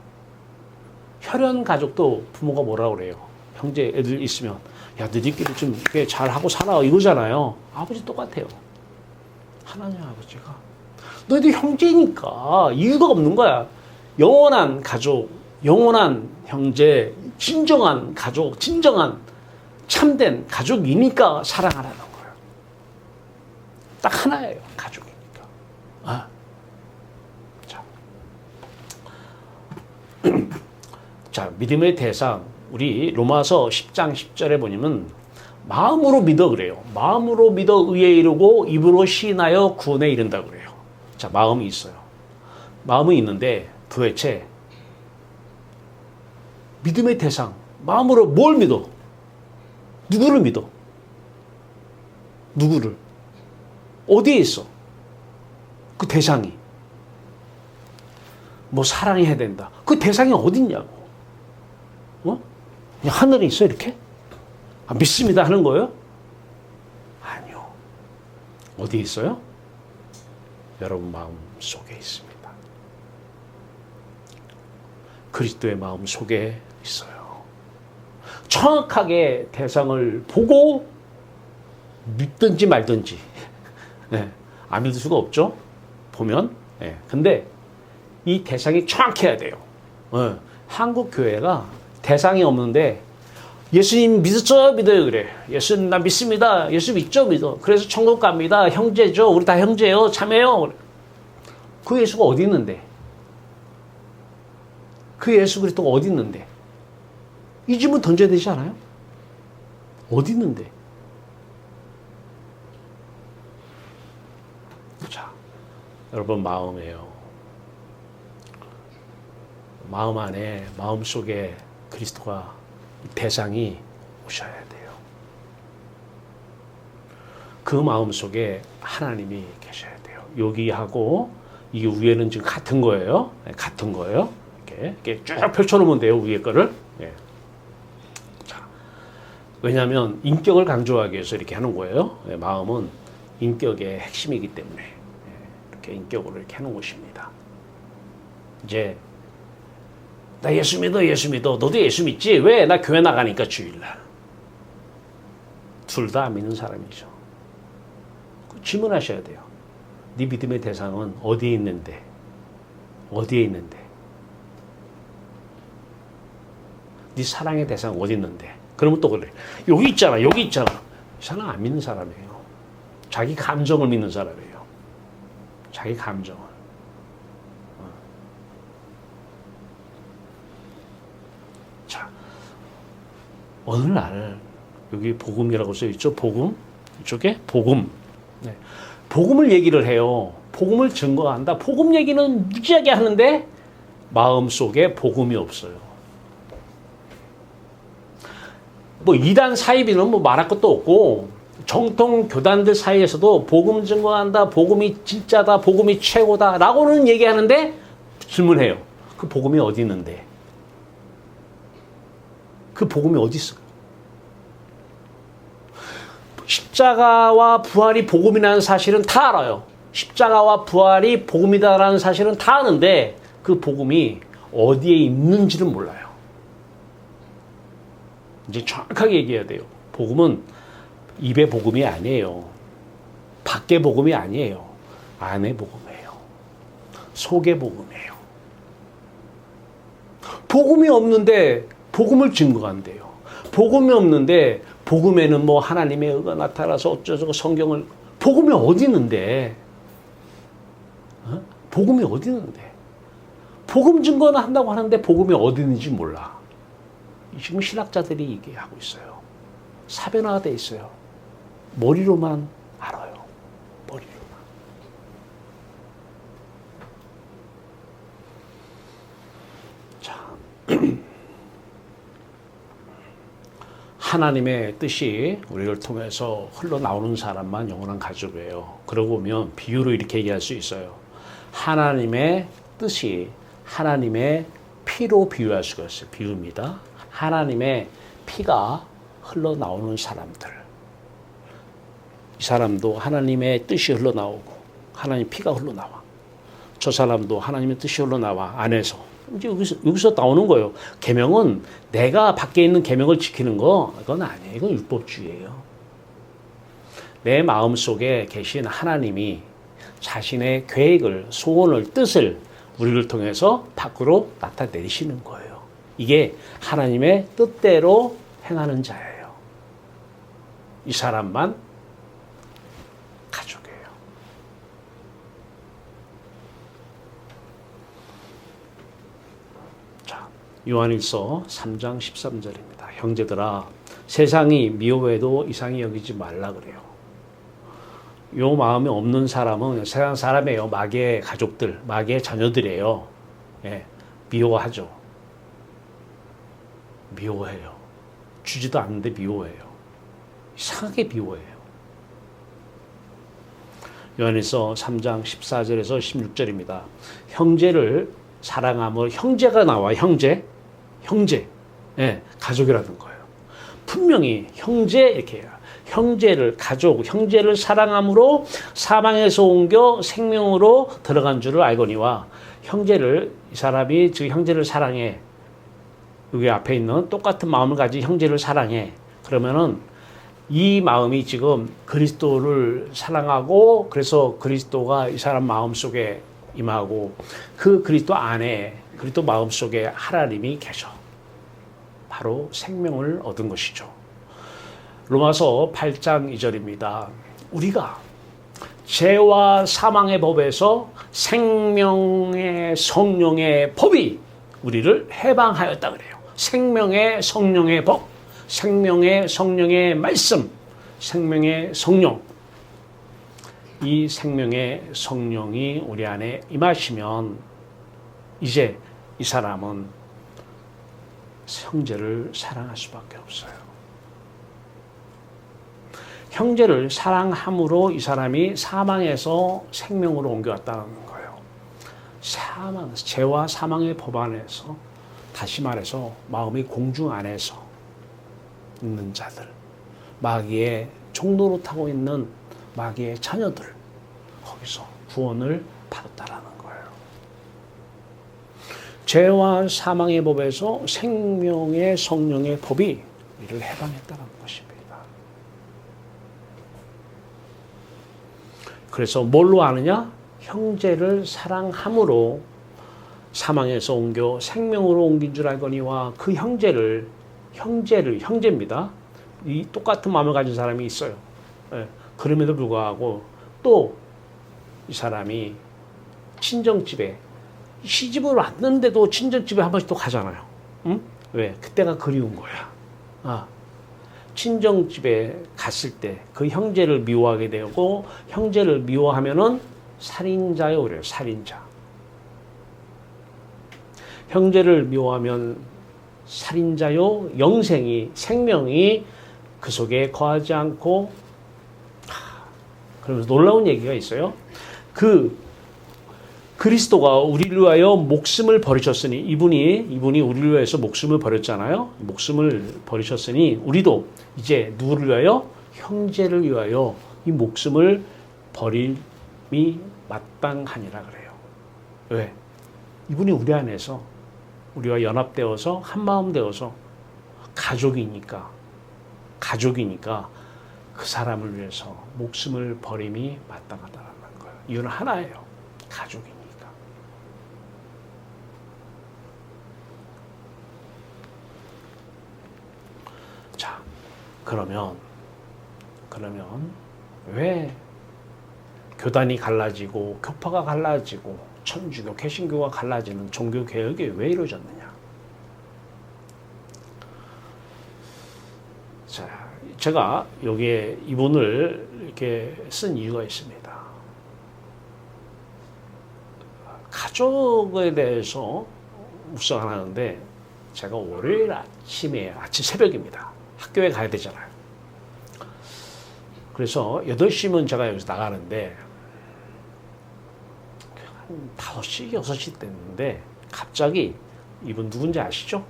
혈연 가족도 부모가 뭐라 그래요? 형제 애들 있으면 야 너희끼리 좀 잘하고 살아 이거잖아요. 아버지 똑같아요. 하나님 아버지가 너희들 형제니까 이유가 없는 거야. 영원한 가족, 영원한 형제, 진정한 가족, 진정한 참된 가족이니까 사랑하라는 거예요. 딱 하나예요. 가족이니까. 자. 자, 믿음의 대상 우리 로마서 10장 10절에 보면 마음으로 믿어 그래요. 마음으로 믿어 의에 이르고 입으로 시인하여 구원에 이른다 그래요. 자, 마음이 있어요. 마음이 있는데 도대체 믿음의 대상 마음으로 뭘 믿어? 누구를 믿어? 누구를? 어디에 있어? 그 대상이. 뭐 사랑해야 된다. 그 대상이 어디 있냐고. 그냥 하늘에 있어 이렇게? 믿습니다 하는 거예요? 아니요. 어디에 있어요? 여러분 마음 속에 있습니다. 그리스도의 마음 속에 있어요. 정확하게 대상을 보고 믿든지 말든지 안 믿을 수가 없죠. 보면. 근데 이 대상이 정확해야 돼요. 한국 교회가 대상이 없는데 예수님 믿었죠? 믿어요 그래. 예수님 나 믿습니다. 예수 믿죠? 믿어. 그래서 천국 갑니다. 형제죠. 우리 다 형제예요. 참여해요. 그 예수가 어디 있는데? 그 예수 그리스도가 어디 있는데? 이 질문 던져야 되지 않아요? 어디 있는데? 자, 여러분 마음이에요. 마음 안에, 마음 속에 그리스도가 대상이 오셔야 돼요. 그 마음 속에 하나님이 계셔야 돼요. 여기하고 이 위에는 지금 같은 거예요. 같은 거예요. 이렇게 쭉 펼쳐놓으면 돼요. 위에 거를. 자, 왜냐하면 인격을 강조하기 위해서 이렇게 하는 거예요. 마음은 인격의 핵심이기 때문에 이렇게 인격으로 이렇게 하는 것입니다. 이제 나 예수 믿어, 예수 믿어. 너도 예수 믿지? 왜? 나 교회 나가니까 주일날. 둘 다 안 믿는 사람이죠. 질문하셔야 돼요. 네 믿음의 대상은 어디에 있는데? 어디에 있는데? 네 사랑의 대상은 어디 있는데? 그러면 또 그래. 여기 있잖아. 여기 있잖아. 이 사람 안 믿는 사람이에요. 자기 감정을 믿는 사람이에요. 자기 감정을. 자, 어느 날 여기 복음이라고 써있죠. 복음. 이쪽에 복음. 네. 복음을 얘기를 해요. 복음을 증거한다. 복음 얘기는 무지하게 하는데 마음속에 복음이 없어요. 뭐 이단 사이비는 뭐 말할 것도 없고 정통 교단들 사이에서도 복음 증거한다. 복음이 진짜다. 복음이 최고다. 라고는 얘기하는데 질문해요. 그 복음이 어디 있는데? 그 복음이 어디 있어? 십자가와 부활이 복음이라는 사실은 다 알아요. 십자가와 부활이 복음이다라는 사실은 다 아는데 그 복음이 어디에 있는지는 몰라요. 이제 정확하게 얘기해야 돼요. 복음은 입의 복음이 아니에요. 밖의 복음이 아니에요. 안의 복음이에요. 속의 복음이에요. 복음이 없는데 복음을 증거한대요. 복음이 없는데 복음에는 뭐 하나님의 의가 나타나서 어쩌고 성경을 복음이 어디 있는데? 복음이 어디 있는데? 복음 증거는 한다고 하는데 복음이 어디 있는지 몰라. 지금 신학자들이 얘기하고 있어요. 사변화돼 있어요. 머리로만 알아요. 머리로만. 자. 하나님의 뜻이 우리를 통해서 흘러나오는 사람만 영원한 가족이에요. 그러고 보면 비유로 이렇게 얘기할 수 있어요. 하나님의 뜻이 하나님의 피로 비유할 수가 있어요. 비유입니다. 하나님의 피가 흘러나오는 사람들. 이 사람도 하나님의 뜻이 흘러나오고 하나님의 피가 흘러나와. 저 사람도 하나님의 뜻이 흘러나와 안에서. 이제 여기서 나오는 거예요. 계명은 내가 밖에 있는 계명을 지키는 거 이건 아니에요. 이건 율법주의예요. 내 마음속에 계신 하나님이 자신의 계획을, 소원을, 뜻을 우리를 통해서 밖으로 나타내시는 거예요. 이게 하나님의 뜻대로 행하는 자예요. 이 사람만 가족이에요. 요한일서 3장 13절입니다. 형제들아 세상이 미워해도 이상히 여기지 말라 그래요. 요 마음이 없는 사람은 세상 사람이에요. 마귀의 가족들, 마귀의 자녀들이에요. 예, 미워하죠. 미워해요. 주지도 않는데 미워해요. 이상하게 미워해요. 요한일서 3장 14절에서 16절입니다. 형제를 사랑함을 형제가 나와 형제, 예, 가족이라는 거예요. 분명히 형제 이렇게 해요. 형제를 가족, 형제를 사랑함으로 사망에서 옮겨 생명으로 들어간 줄을 알거니와 형제를 이 사람이 즉 형제를 사랑해. 여기 앞에 있는 똑같은 마음을 가진 형제를 사랑해. 그러면은 이 마음이 지금 그리스도를 사랑하고 그래서 그리스도가 이 사람 마음속에 임하고 그 그리스도 안에 그리스도 마음속에 하나님이 계셔. 바로 생명을 얻은 것이죠. 로마서 8장 2절입니다. 우리가 죄와 사망의 법에서 생명의 성령의 법이 우리를 해방하였다 그래요. 생명의 성령의 법, 생명의 성령의 말씀, 생명의 성령. 이 생명의 성령이 우리 안에 임하시면 이제 이 사람은 형제를 사랑할 수밖에 없어요. 형제를 사랑함으로 이 사람이 사망에서 생명으로 옮겨왔다는 거예요. 사망, 죄와 사망의 법 안에서 다시 말해서 마음의 공중 안에서 있는 자들, 마귀의 종로로 타고 있는 마귀의 자녀들, 거기서 구원을 받았다라는 거예요. 죄와 사망의 법에서 생명의 성령의 법이 우리를 해방했다는 것입니다. 그래서 뭘로 아느냐? 형제를 사랑함으로 사망에서 옮겨 생명으로 옮긴 줄 알거니와 그 형제입니다. 이 똑같은 마음을 가진 사람이 있어요. 예, 그럼에도 불구하고 또 이 사람이 친정집에 시집을 왔는데도 친정집에 한 번씩 또 가잖아요. 응? 왜? 그때가 그리운 거야. 친정집에 갔을 때 그 형제를 미워하게 되고 형제를 미워하면은 살인자요 그래요. 살인자. 형제를 미워하면 살인자요 생명이 그 속에 거하지 않고 그러면서 놀라운 얘기가 있어요. 그리스도가 우리를 위하여 목숨을 버리셨으니 이분이 우리를 위해서 목숨을 버렸잖아요. 목숨을 버리셨으니 우리도 이제 누구를 위하여? 형제를 위하여 이 목숨을 버림이 마땅하니라 그래요. 왜? 이분이 우리 안에서 우리와 연합되어서 한마음 되어서 가족이니까 그 사람을 위해서 목숨을 버림이 마땅하다는 거예요. 이유는 하나예요. 가족이니까. 자, 그러면 왜 교단이 갈라지고 교파가 갈라지고 천주교, 개신교가 갈라지는 종교 개혁이 왜 이루어졌느냐? 자, 제가 여기에 이분을 이렇게 쓴 이유가 있습니다. 가족에 대해서 묵상을 하는데 제가 월요일 아침 새벽입니다. 학교에 가야 되잖아요. 그래서 8시면 제가 여기서 나가는데 한 5시, 6시 됐는데 갑자기 이분 누군지 아시죠?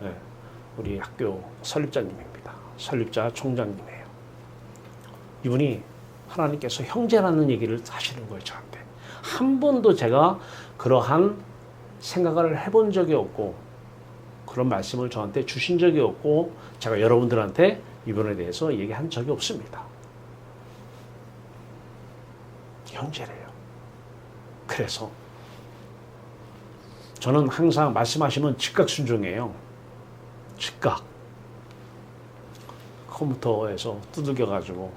네, 우리 학교 설립자님입니다. 설립자 총장님이에요. 이분이 하나님께서 형제라는 얘기를 하시는 거예요, 저한테. 한 번도 제가 그러한 생각을 해본 적이 없고 그런 말씀을 저한테 주신 적이 없고 제가 여러분들한테 이분에 대해서 얘기한 적이 없습니다. 형제래요. 그래서 저는 항상 말씀하시면 즉각 순종해요. 즉각. 컴퓨터에서 두들겨가지고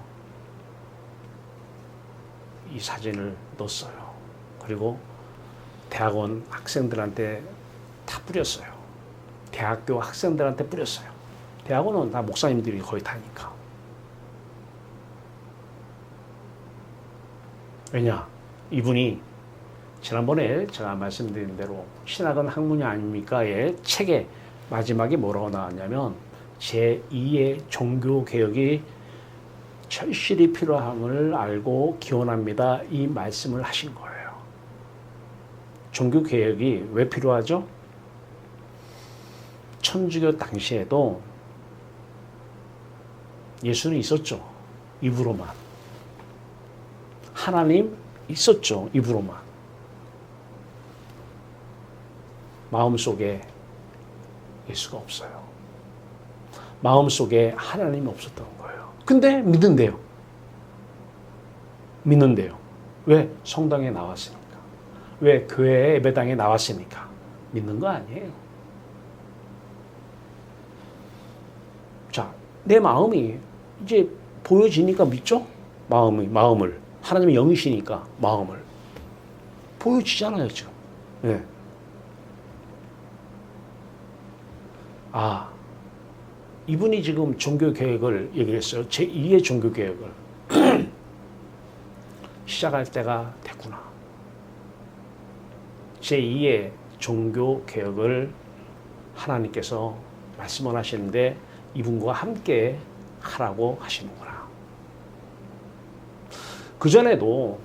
이 사진을 넣었어요. 그리고 대학원 학생들한테 다 뿌렸어요. 대학교 학생들한테 뿌렸어요. 대학원은 다 목사님들이 거의 다니까. 왜냐? 이분이 지난번에 제가 말씀드린 대로 신학은 학문이 아닙니까의 책의 마지막에 뭐라고 나왔냐면 제2의 종교개혁이 절실히 필요함을 알고 기원합니다. 이 말씀을 하신 거예요. 종교개혁이 왜 필요하죠? 천주교 당시에도 예수는 있었죠. 입으로만. 하나님 있었죠. 입으로만. 마음속에 예수가 없어요. 마음속에 하나님이 없었던 거예요. 근데 믿는데요. 왜? 성당에 나왔으니까. 왜? 교회 예배당에 나왔으니까. 믿는 거 아니에요. 자, 내 마음이 이제 보여지니까 믿죠? 마음을. 하나님의 영이시니까 마음을. 보여지잖아요, 지금. 네. 이분이 지금 종교개혁을 얘기했어요. 제2의 종교개혁을. 시작할 때가 됐구나. 제2의 종교개혁을 하나님께서 말씀을 하시는데 이분과 함께 하라고 하시는구나. 그전에도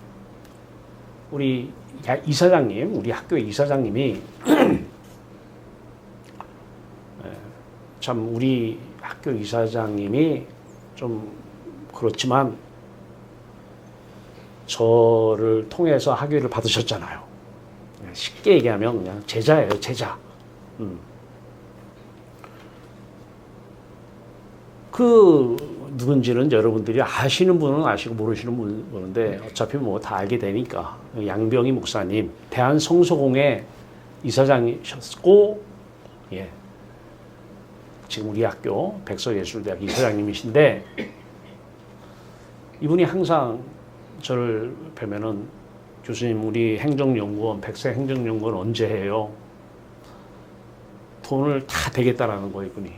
우리 이사장님, 우리 학교의 이사장님이 참 우리 학교 이사장님이 좀 그렇지만 저를 통해서 학위를 받으셨잖아요. 쉽게 얘기하면 그냥 제자예요, 제자. 그 누군지는 여러분들이 아시는 분은 아시고 모르시는 분은 모르는데 어차피 뭐 다 알게 되니까 양병희 목사님 대한성서공회 이사장이셨고 예. 지금 우리 학교 백서예술대학 이사장님이신데 이분이 항상 저를 뵈면은 교수님 우리 행정연구원 백서행정연구원 언제 해요? 돈을 다 대겠다라는 거예요 이분이.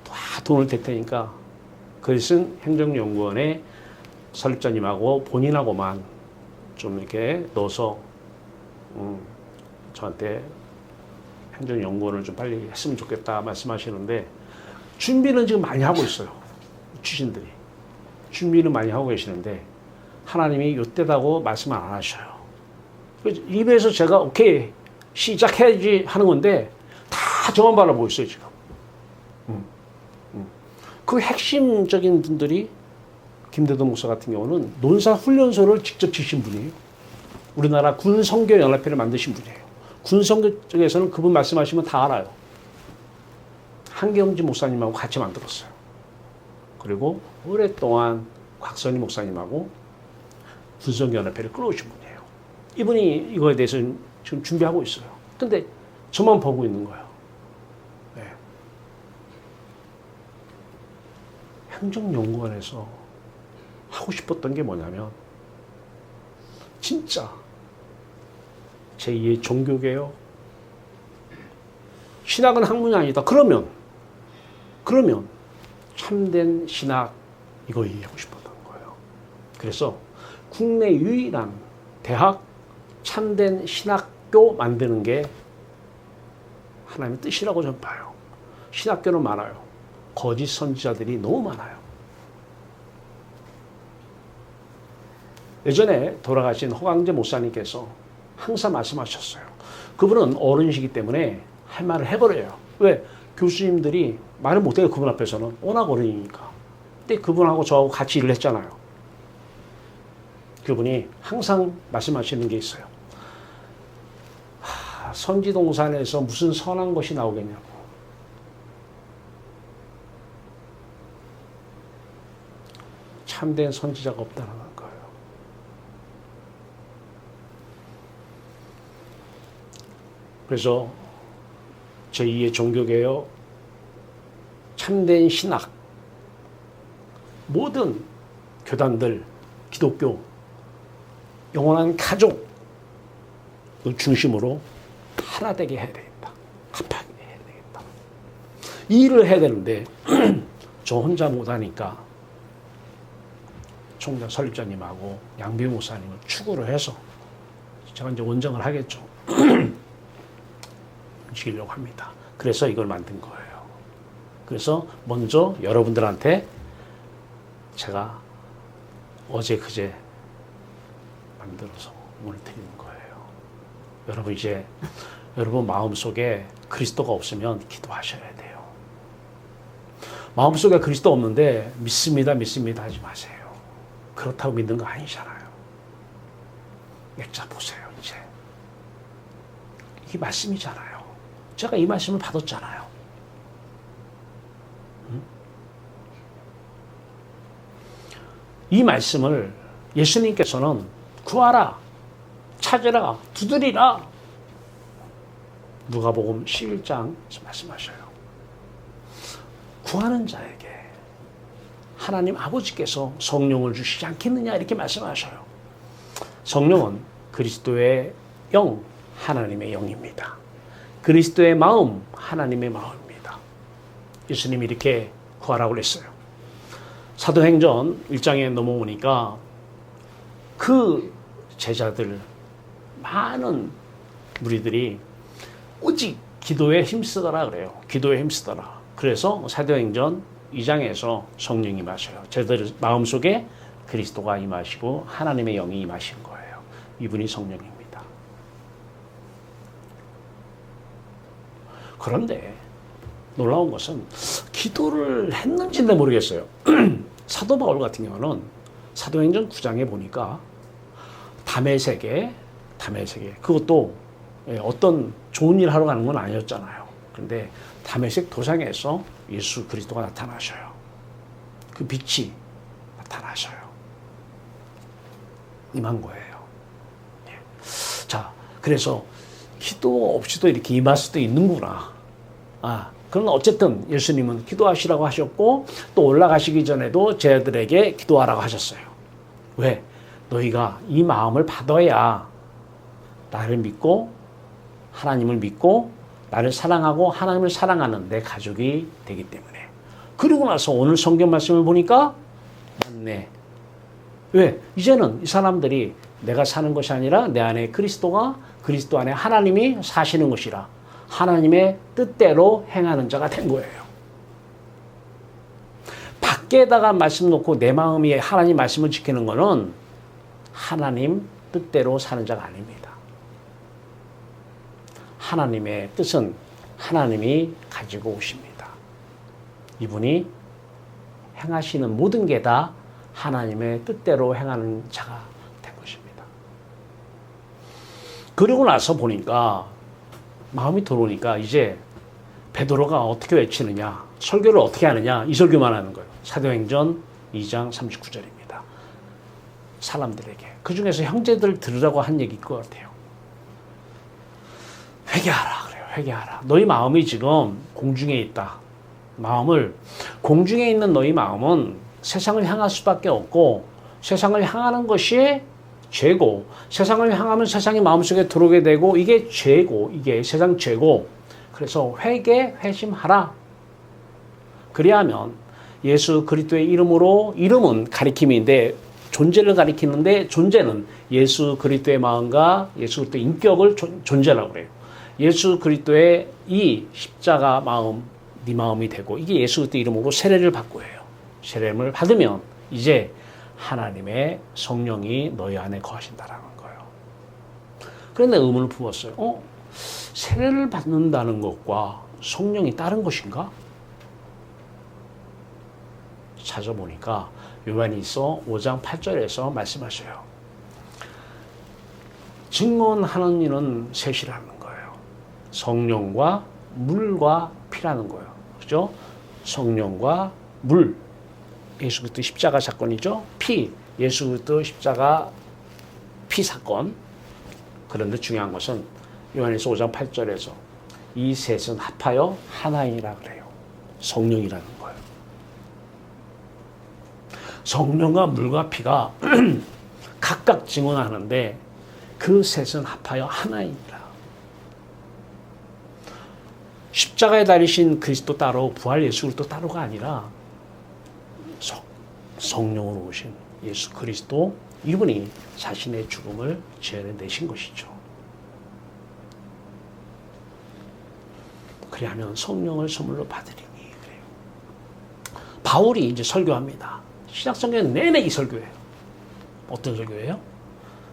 다 돈을 댈 테니까 그것은 행정연구원에 설립자님하고 본인하고만 좀 이렇게 넣어서 저한테 행정연구원을 좀 빨리 했으면 좋겠다 말씀하시는데 준비는 지금 많이 하고 있어요. 주신들이. 준비는 많이 하고 계시는데 하나님이 이때다고 말씀을 안 하셔요. 입에서 제가 오케이 시작해야지 하는 건데 다 저만 바라보고 있어요 지금. 그 핵심적인 분들이 김대동 목사 같은 경우는 논사훈련소를 직접 지신 분이에요. 우리나라 군성교연합회를 만드신 분이에요. 군성교 쪽에서는 그분 말씀하시면 다 알아요. 한경지 목사님하고 같이 만들었어요. 그리고 오랫동안 곽선희 목사님하고 군성교연합회를 끌어오신 분이에요. 이분이 이거에 대해서 지금 준비하고 있어요. 근데 저만 보고 있는 거예요. 네. 행정연구원에서 하고 싶었던 게 뭐냐면 진짜 제2의 종교개혁 신학은 학문이 아니다. 그러면 참된 신학 이거 얘기하고 싶었던 거예요. 그래서 국내 유일한 대학 참된 신학교 만드는 게 하나님의 뜻이라고 저는 봐요. 신학교는 많아요. 거짓 선지자들이 너무 많아요. 예전에 돌아가신 허광재 목사님께서 항상 말씀하셨어요. 그분은 어른이시기 때문에 할 말을 해버려요. 왜? 교수님들이 말을 못해요. 그분 앞에서는. 워낙 어른이니까. 근데 그분하고 저하고 같이 일을 했잖아요. 그분이 항상 말씀하시는 게 있어요. 선지동산에서 무슨 선한 것이 나오겠냐고. 참된 선지자가 없다는 거예요. 그래서 제2의 종교개혁, 참된 신학, 모든 교단들, 기독교, 영원한 가족을 중심으로 하나 되게 해야 되겠다. 합하게 해야 되겠다. 이 일을 해야 되는데 저 혼자 못하니까 총장 설립자님하고 양병희 목사님을 추구를 해서 제가 이제 원정을 하겠죠. 움직이려고 합니다. 그래서 이걸 만든 거예요. 그래서 먼저 여러분들한테 제가 어제 그제 만들어서 오늘 드리는 거예요. 여러분 이제 여러분 마음속에 그리스도가 없으면 기도하셔야 돼요. 마음속에 그리스도 없는데 믿습니다 하지 마세요. 그렇다고 믿는 거 아니잖아요. 액자 보세요 이제. 이게 말씀이잖아요. 제가 이 말씀을 받았잖아요. 이 말씀을 예수님께서는 구하라, 찾으라, 두드리라. 누가복음 11장에서 말씀하셔요. 구하는 자에게 하나님 아버지께서 성령을 주시지 않겠느냐 이렇게 말씀하셔요. 성령은 그리스도의 영, 하나님의 영입니다. 그리스도의 마음, 하나님의 마음입니다. 예수님이 이렇게 구하라고 그랬어요. 사도행전 1장에 넘어오니까 그 제자들, 많은 무리들이 오직 기도에 힘쓰더라 그래요. 기도에 힘쓰더라. 그래서 사도행전 2장에서 성령이 임하셔요. 제자들 마음속에 그리스도가 임하시고 하나님의 영이 임하신 거예요. 이분이 성령입니다. 그런데 놀라운 것은 기도를 했는지는 모르겠어요. 사도 바울 같은 경우는 사도행전 9장에 보니까 다메섹에 그것도 어떤 좋은 일 하러 가는 건 아니었잖아요. 그런데 다메섹 도상에서 예수 그리스도가 나타나셔요. 그 빛이 나타나셔요. 임한 거예요. 자, 그래서 기도 없이도 이렇게 임할 수도 있는구나. 그러나 어쨌든 예수님은 기도하시라고 하셨고 또 올라가시기 전에도 제자들에게 기도하라고 하셨어요. 왜? 너희가 이 마음을 받아야 나를 믿고 하나님을 믿고 나를 사랑하고 하나님을 사랑하는 내 가족이 되기 때문에. 그리고 나서 오늘 성경 말씀을 보니까 맞네. 왜? 이제는 이 사람들이 내가 사는 것이 아니라 내 안에 그리스도가 그리스도 안에 하나님이 사시는 것이라 하나님의 뜻대로 행하는 자가 된 거예요. 밖에다가 말씀 놓고 내 마음이 하나님 말씀을 지키는 것은 하나님 뜻대로 사는 자가 아닙니다. 하나님의 뜻은 하나님이 가지고 오십니다. 이분이 행하시는 모든 게 다 하나님의 뜻대로 행하는 자가 된 것입니다. 그러고 나서 보니까 마음이 들어오니까 이제 베드로가 어떻게 외치느냐, 설교를 어떻게 하느냐, 이 설교만 하는 거예요. 사도행전 2장 39절입니다. 사람들에게. 그 중에서 형제들 들으라고 한 얘기일 것 같아요. 회개하라 그래요. 회개하라. 너희 마음이 지금 공중에 있다. 마음을, 공중에 있는 너희 마음은 세상을 향할 수밖에 없고 세상을 향하는 것이 죄고 세상을 향하면 세상이 마음속에 들어오게 되고 이게 죄고 이게 세상 죄고 그래서 회심하라. 그리하면 예수 그리스도의 이름으로 이름은 가리킴인데 존재를 가리키는데 존재는 예수 그리스도의 마음과 예수 그리스도의 인격을 존재라고 그래요. 예수 그리스도의 이 십자가 마음 네 마음이 되고 이게 예수 그리스도 이름으로 세례를 받고 해요. 세례를 받으면 이제 하나님의 성령이 너희 안에 거하신다라는 거예요. 그런데 의문을 품었어요. 세례를 받는다는 것과 성령이 다른 것인가? 찾아보니까 요한일서 5장 8절에서 말씀하셔요. 증언하는 이는 셋이라는 거예요. 성령과 물과 피라는 거예요. 그죠? 성령과 물. 예수 그리스도 십자가 사건이죠. 피, 예수 그리스도 십자가 피 사건. 그런데 중요한 것은 요한일서 5장 8절에서 이 셋은 합하여 하나이라 그래요. 성령이라는 거예요. 성령과 물과 피가 각각 증언하는데 그 셋은 합하여 하나이라. 십자가에 달리신 그리스도 따로 부활 예수 그리스도 따로가 아니라 성령으로 오신 예수 그리스도 이분이 자신의 죽음을 지어내신 것이죠. 그리하면 성령을 선물로 받으리니 그래요. 바울이 이제 설교합니다. 신약성경 내내 이 설교예요. 어떤 설교예요?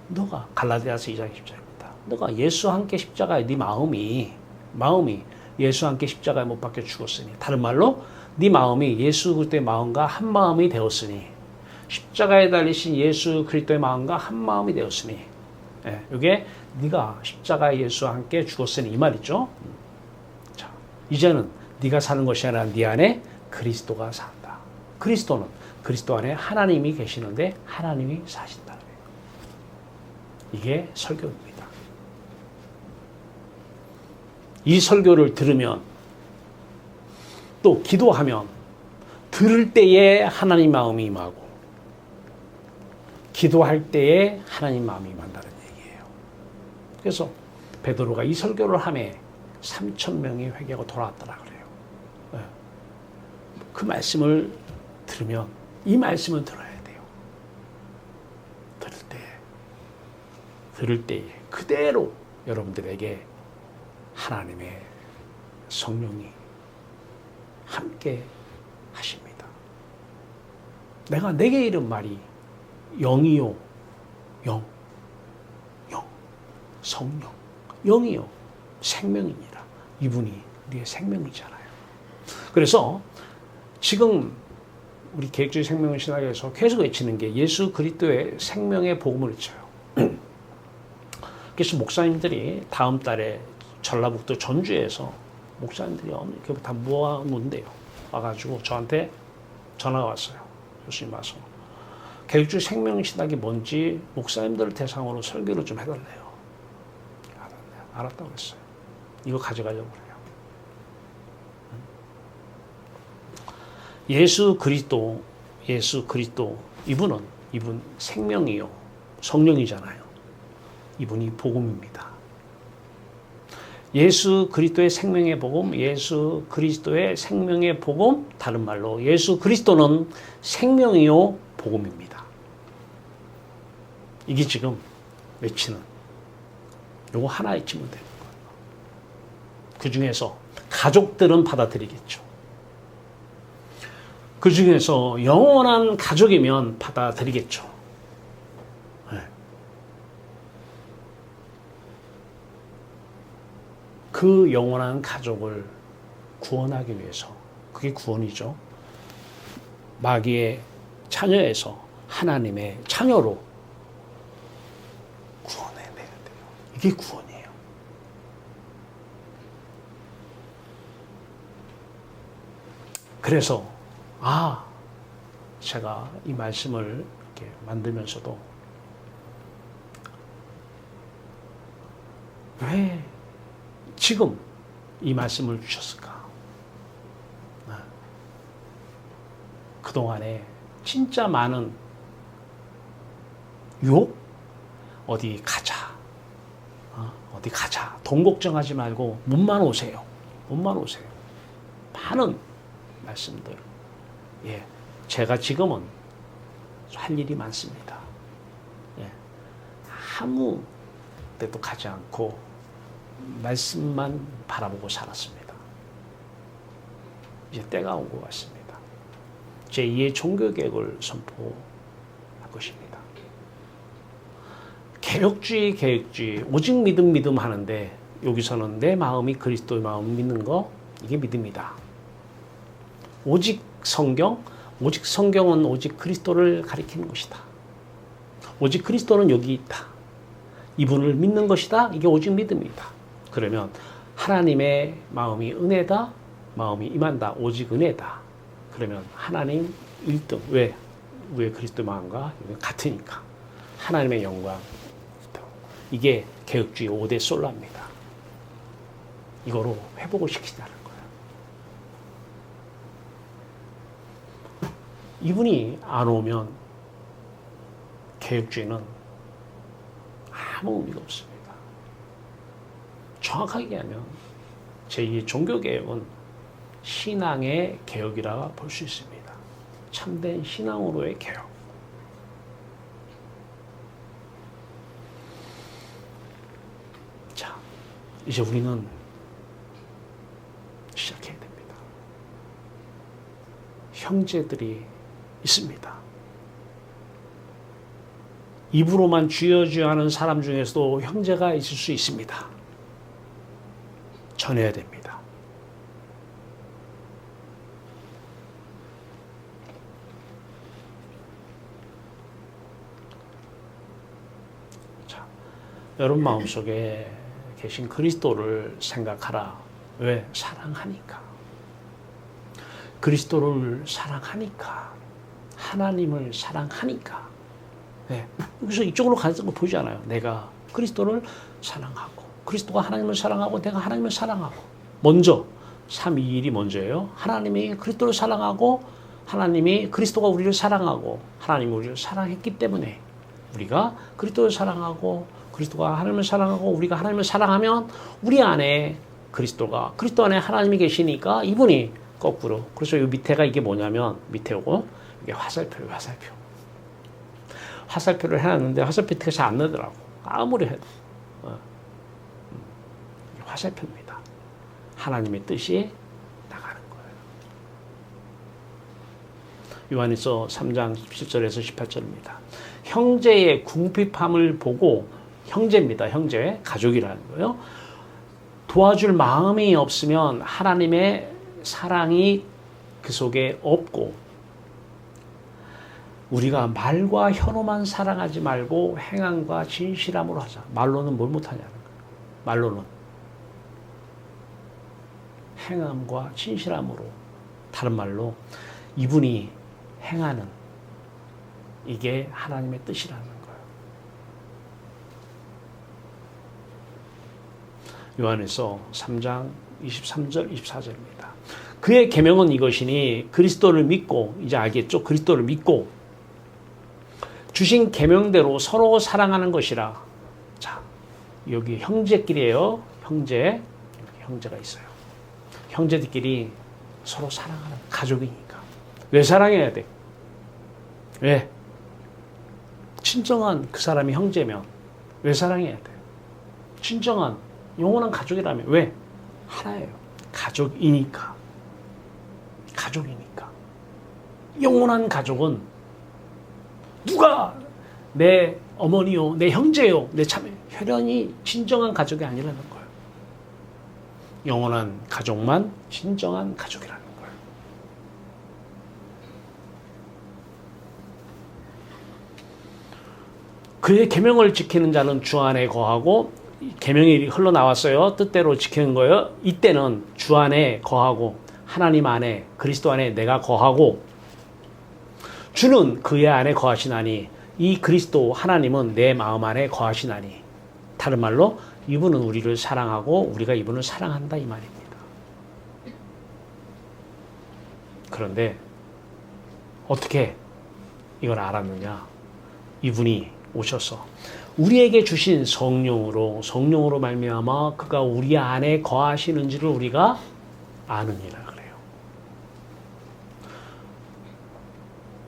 너가 갈라디아서 2장 10절입니다. 너가 예수와 함께 십자가에 네 마음이 예수와 함께 십자가에 못 박혀 죽었으니 다른 말로 네 마음이 예수 그리스도의 마음과 한 마음이 되었으니 십자가에 달리신 예수 그리스도의 마음과 한 마음이 되었으니 이게 네가 십자가에 예수와 함께 죽었으니 이 말이죠. 자, 이제는 네가 사는 것이 아니라 네 안에 그리스도가 산다. 그리스도는 그리스도 안에 하나님이 계시는데 하나님이 사신다. 이게 설교입니다. 이 설교를 들으면 또 기도하면 들을 때에 하나님 마음이 임하고 기도할 때에 하나님 마음이 임한다는 얘기예요. 그래서 베드로가 이 설교를 하며 3,000명이 회개하고 돌아왔더라 그래요. 그 말씀을 들으면 이 말씀을 들어야 돼요. 들을 때에 그대로 여러분들에게 하나님의 성령이 함께 하십니다. 내게 이른 말이 영이요, 영, 성령, 영이요, 생명이니라. 이분이 우리의 생명이잖아요. 그래서 지금 우리 계획주의 생명의 신학에서 계속 외치는 게 예수 그리스도의 생명의 복음을 외쳐요. 그래서 목사님들이 다음 달에 전라북도 전주에서 목사님들이 이렇게 다 모아놓는데요. 와가지고 저한테 전화가 왔어요. 교수님 와서 계획주의 생명신학이 뭔지 목사님들을 대상으로 설교를 좀 해달래요. 알았다고 그랬어요. 이거 가져가려고 그래요. 예수 그리스도 이분 생명이요 성령이잖아요. 이분이 복음입니다. 예수 그리스도의 생명의 복음, 예수 그리스도의 생명의 복음, 다른 말로 예수 그리스도는 생명이요 복음입니다. 이게 지금 외치는 요거 하나 외치면 되는 거예요. 그 중에서 가족들은 받아들이겠죠. 그 중에서 영원한 가족이면 받아들이겠죠. 네. 그 영원한 가족을 구원하기 위해서, 그게 구원이죠. 마귀의 자녀에서 하나님의 자녀로 구원해내야 돼요. 이게 구원이에요. 그래서 제가 이 말씀을 이렇게 만들면서도 왜 지금 이 말씀을 주셨을까? 그동안에 진짜 많은 유혹? 어디 가자. 돈 걱정하지 말고 몸만 오세요. 많은 말씀들. 예. 제가 지금은 할 일이 많습니다. 예. 아무 데도 가지 않고 말씀만 바라보고 살았습니다. 이제 때가 온 것 같습니다. 제2의 종교개혁을 선포할 것입니다. 개혁주의 오직 믿음 하는데 여기서는 내 마음이 그리스도의 마음 믿는 거 이게 믿음이다. 오직 성경은 오직 그리스도를 가리키는 것이다. 오직 그리스도는 여기 있다. 이분을 믿는 것이다. 이게 오직 믿음이다. 그러면 하나님의 마음이 은혜다. 마음이 임한다. 오직 은혜다. 그러면 하나님 1등. 왜 그리스도의 마음과 같으니까. 하나님의 영광. 이게 개혁주의 5대 솔라입니다. 이거로 회복을 시키자는 거예요. 이분이 안 오면 개혁주의는 아무 의미가 없습니다. 정확하게 얘기하면 제2의 종교개혁은 신앙의 개혁이라 볼 수 있습니다. 참된 신앙으로의 개혁. 자, 이제 우리는 시작해야 됩니다. 형제들이 있습니다. 입으로만 주여 주여 하는 사람 중에서도 형제가 있을 수 있습니다. 전해야 됩니다. 자, 여러분 마음속에 계신 그리스도를 생각하라. 왜? 사랑하니까. 그리스도를 사랑하니까. 하나님을 사랑하니까. 네. 그래서 이쪽으로 가는 거 보이지 않아요? 내가 그리스도를 사랑하고 그리스도가 하나님을 사랑하고 내가 하나님을 사랑하고 먼저 321이 먼저예요. 하나님이 그리스도를 사랑하고 하나님이 그리스도가 우리를 사랑하고 하나님이 우리를 사랑했기 때문에 우리가 그리스도를 사랑하고 그리스도가 하나님을 사랑하고 우리가 하나님을 사랑하면 우리 안에 그리스도 안에 하나님이 계시니까 이분이 거꾸로. 그래서 이 밑에가 이게 뭐냐면 밑에 오고 이게 화살표예요. 화살표를 해놨는데 화살표가 잘 안 나더라고. 아무리 해도. 화살표입니다. 하나님의 뜻이 나가는 거예요. 요한일서 3장 17절에서 18절입니다. 형제의 궁핍함을 보고 형제입니다. 형제, 가족이라는 거예요. 도와줄 마음이 없으면 하나님의 사랑이 그 속에 없고 우리가 말과 혀로만 사랑하지 말고 행함과 진실함으로 하자. 말로는 뭘 못하냐는 거예요. 말로는 행함과 진실함으로. 다른 말로 이분이 행하는 이게 하나님의 뜻이라는 거예요. 요한에서 3장 23절 24절입니다. 그의 계명은 이것이니 그리스도를 믿고, 이제 알겠죠? 그리스도를 믿고 주신 계명대로 서로 사랑하는 것이라. 자, 여기 형제끼리예요. 형제. 여기 형제가 있어요. 형제들끼리 서로 사랑하는 가족이니까. 왜 사랑해야 돼? 왜? 친정한 그 사람이 형제면 왜 사랑해야 돼? 친정한 영원한 가족이라면 왜? 하나예요. 가족이니까. 가족이니까. 영원한 가족은 누가 내 어머니요, 내 형제요, 내 자매, 혈연이 진정한 가족이 아니라는 거예요. 영원한 가족만 진정한 가족이라는 거예요. 그의 계명을 지키는 자는 주 안에 거하고, 계명이 흘러나왔어요. 뜻대로 지키는 거예요. 이때는 주 안에 거하고 하나님 안에, 그리스도 안에 내가 거하고, 주는 그의 안에 거하시나니 이 그리스도 하나님은 내 마음 안에 거하시나니. 다른 말로 이분은 우리를 사랑하고 우리가 이분을 사랑한다, 이 말입니다. 그런데 어떻게 이걸 알았느냐? 이분이 오셔서 우리에게 주신 성령으로 말미암아 그가 우리 안에 거하시는지를 우리가 아느니라 그래요.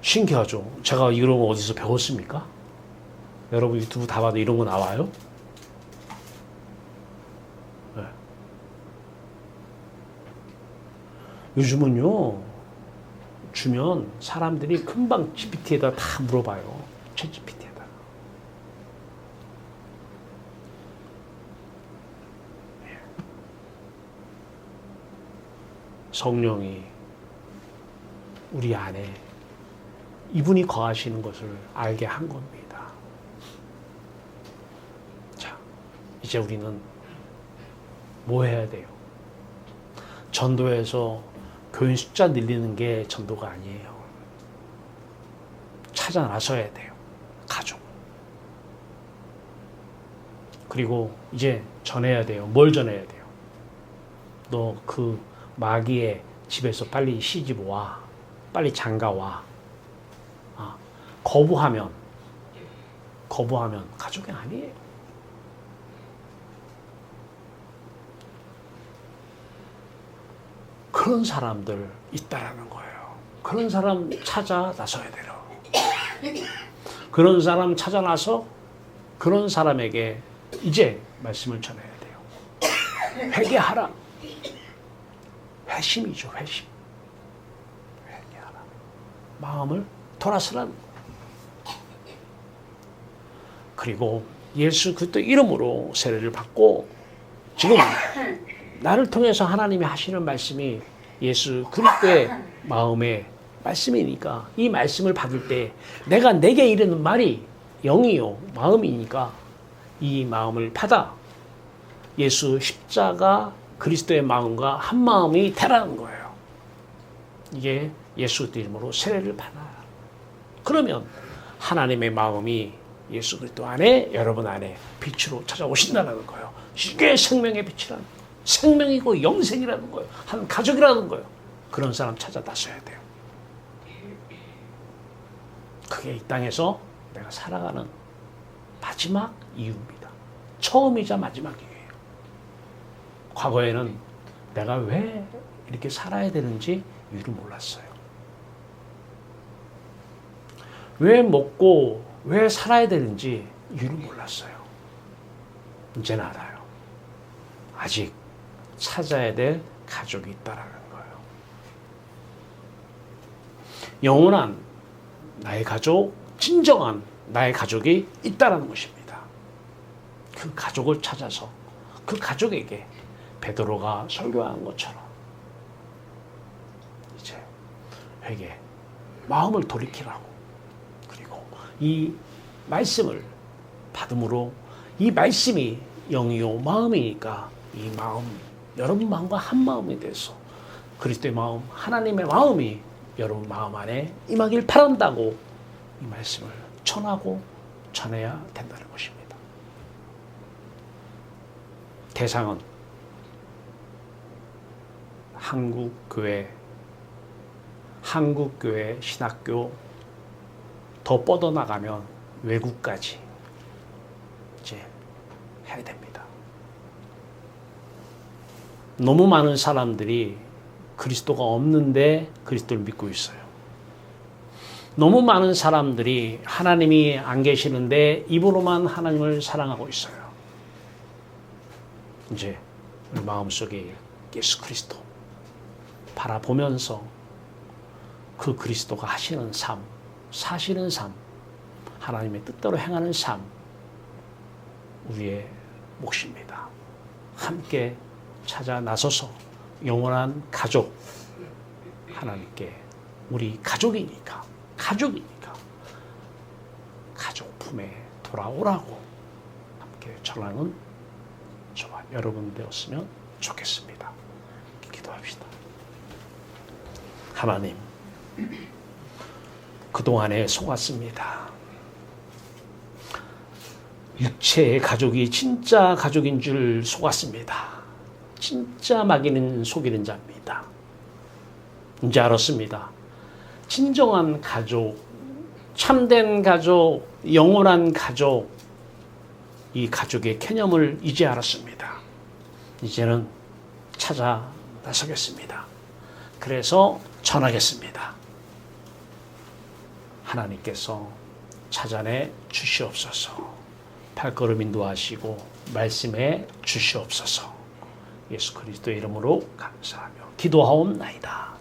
신기하죠? 제가 이런 거 어디서 배웠습니까? 여러분 유튜브 다 봐도 이런 거 나와요? 네. 요즘은요, 주면 사람들이 금방 GPT에다 다 물어봐요. 챗 GPT에다. 성령이 우리 안에 이분이 거하시는 것을 알게 한 겁니다. 자, 이제 우리는 뭐 해야 돼요? 전도에서 교인 숫자 늘리는 게 전도가 아니에요. 찾아 나서야 돼요. 가족. 그리고 이제 전해야 돼요. 뭘 전해야 돼요? 너 그 마귀의 집에서 빨리 시집 와. 빨리 장가 와. 거부하면 가족이 아니에요. 그런 사람들 있다라는 거예요. 그런 사람 찾아 나서야 돼요. 그런 사람 찾아 나서 그런 사람에게 이제 말씀을 전해야 돼요. 회개하라. 회심이죠, 회심. 회개하라. 마음을 돌아서라는 거예요. 그리고 예수 그리스도 이름으로 세례를 받고, 지금 나를 통해서 하나님이 하시는 말씀이 예수 그리스도의 마음의 말씀이니까, 이 말씀을 받을 때 내가 내게 이르는 말이 영이요 마음이니까 이 마음을 받아 예수 십자가 그리스도의 마음과 한 마음이 되라는 거예요. 이게 예수 이름으로 세례를 받아요. 그러면 하나님의 마음이 예수 그리스도 안에, 여러분 안에 빛으로 찾아오신다는 거예요. 이게 생명의 빛이라는 거예요. 생명이고 영생이라는 거예요. 한 가족이라는 거예요. 그런 사람 찾아 나서야 돼요. 그게 이 땅에서 내가 살아가는 마지막 이유입니다. 처음이자 마지막이에요. 과거에는 내가 왜 이렇게 살아야 되는지 이유를 몰랐어요. 왜 먹고 왜 살아야 되는지 이유를 몰랐어요. 이제는 알아요. 아직 찾아야 될 가족이 있다라는 거예요. 영원한 나의 가족, 진정한 나의 가족이 있다라는 것입니다. 그 가족을 찾아서 그 가족에게 베드로가 설교한 것처럼 이제 회개, 마음을 돌이키라고, 그리고 이 말씀을 받음으로, 이 말씀이 영이요 마음이니까 이 마음, 여러분 마음과 한 마음이 돼서 그리스도의 마음, 하나님의 마음이 여러분 마음 안에 임하길 바란다고 이 말씀을 전하고 전해야 된다는 것입니다. 대상은 한국교회 신학교 더 뻗어나가면 외국까지 이제 해야 됩니다. 너무 많은 사람들이 그리스도가 없는데 그리스도를 믿고 있어요. 너무 많은 사람들이 하나님이 안 계시는데 입으로만 하나님을 사랑하고 있어요. 이제 우리 마음속에 예수 그리스도 바라보면서 그 그리스도가 하시는 삶, 사시는 삶, 하나님의 뜻대로 행하는 삶, 우리의 몫입니다. 함께 찾아 나서서 영원한 가족, 하나님께 우리 가족 품에 돌아오라고 함께 전하는 저와 여러분 되었으면 좋겠습니다. 기도합시다. 하나님, 그동안에 속았습니다. 육체의 가족이 진짜 가족인 줄 속았습니다. 진짜 마귀는 속이는 자입니다. 이제 알았습니다. 진정한 가족, 참된 가족, 영원한 가족, 이 가족의 개념을 이제 알았습니다. 이제는 찾아 나서겠습니다. 그래서 전하겠습니다. 하나님께서 찾아내 주시옵소서. 발걸음 인도하시고 말씀해 주시옵소서. 예수 그리스도의 이름으로 감사하며 기도하옵나이다.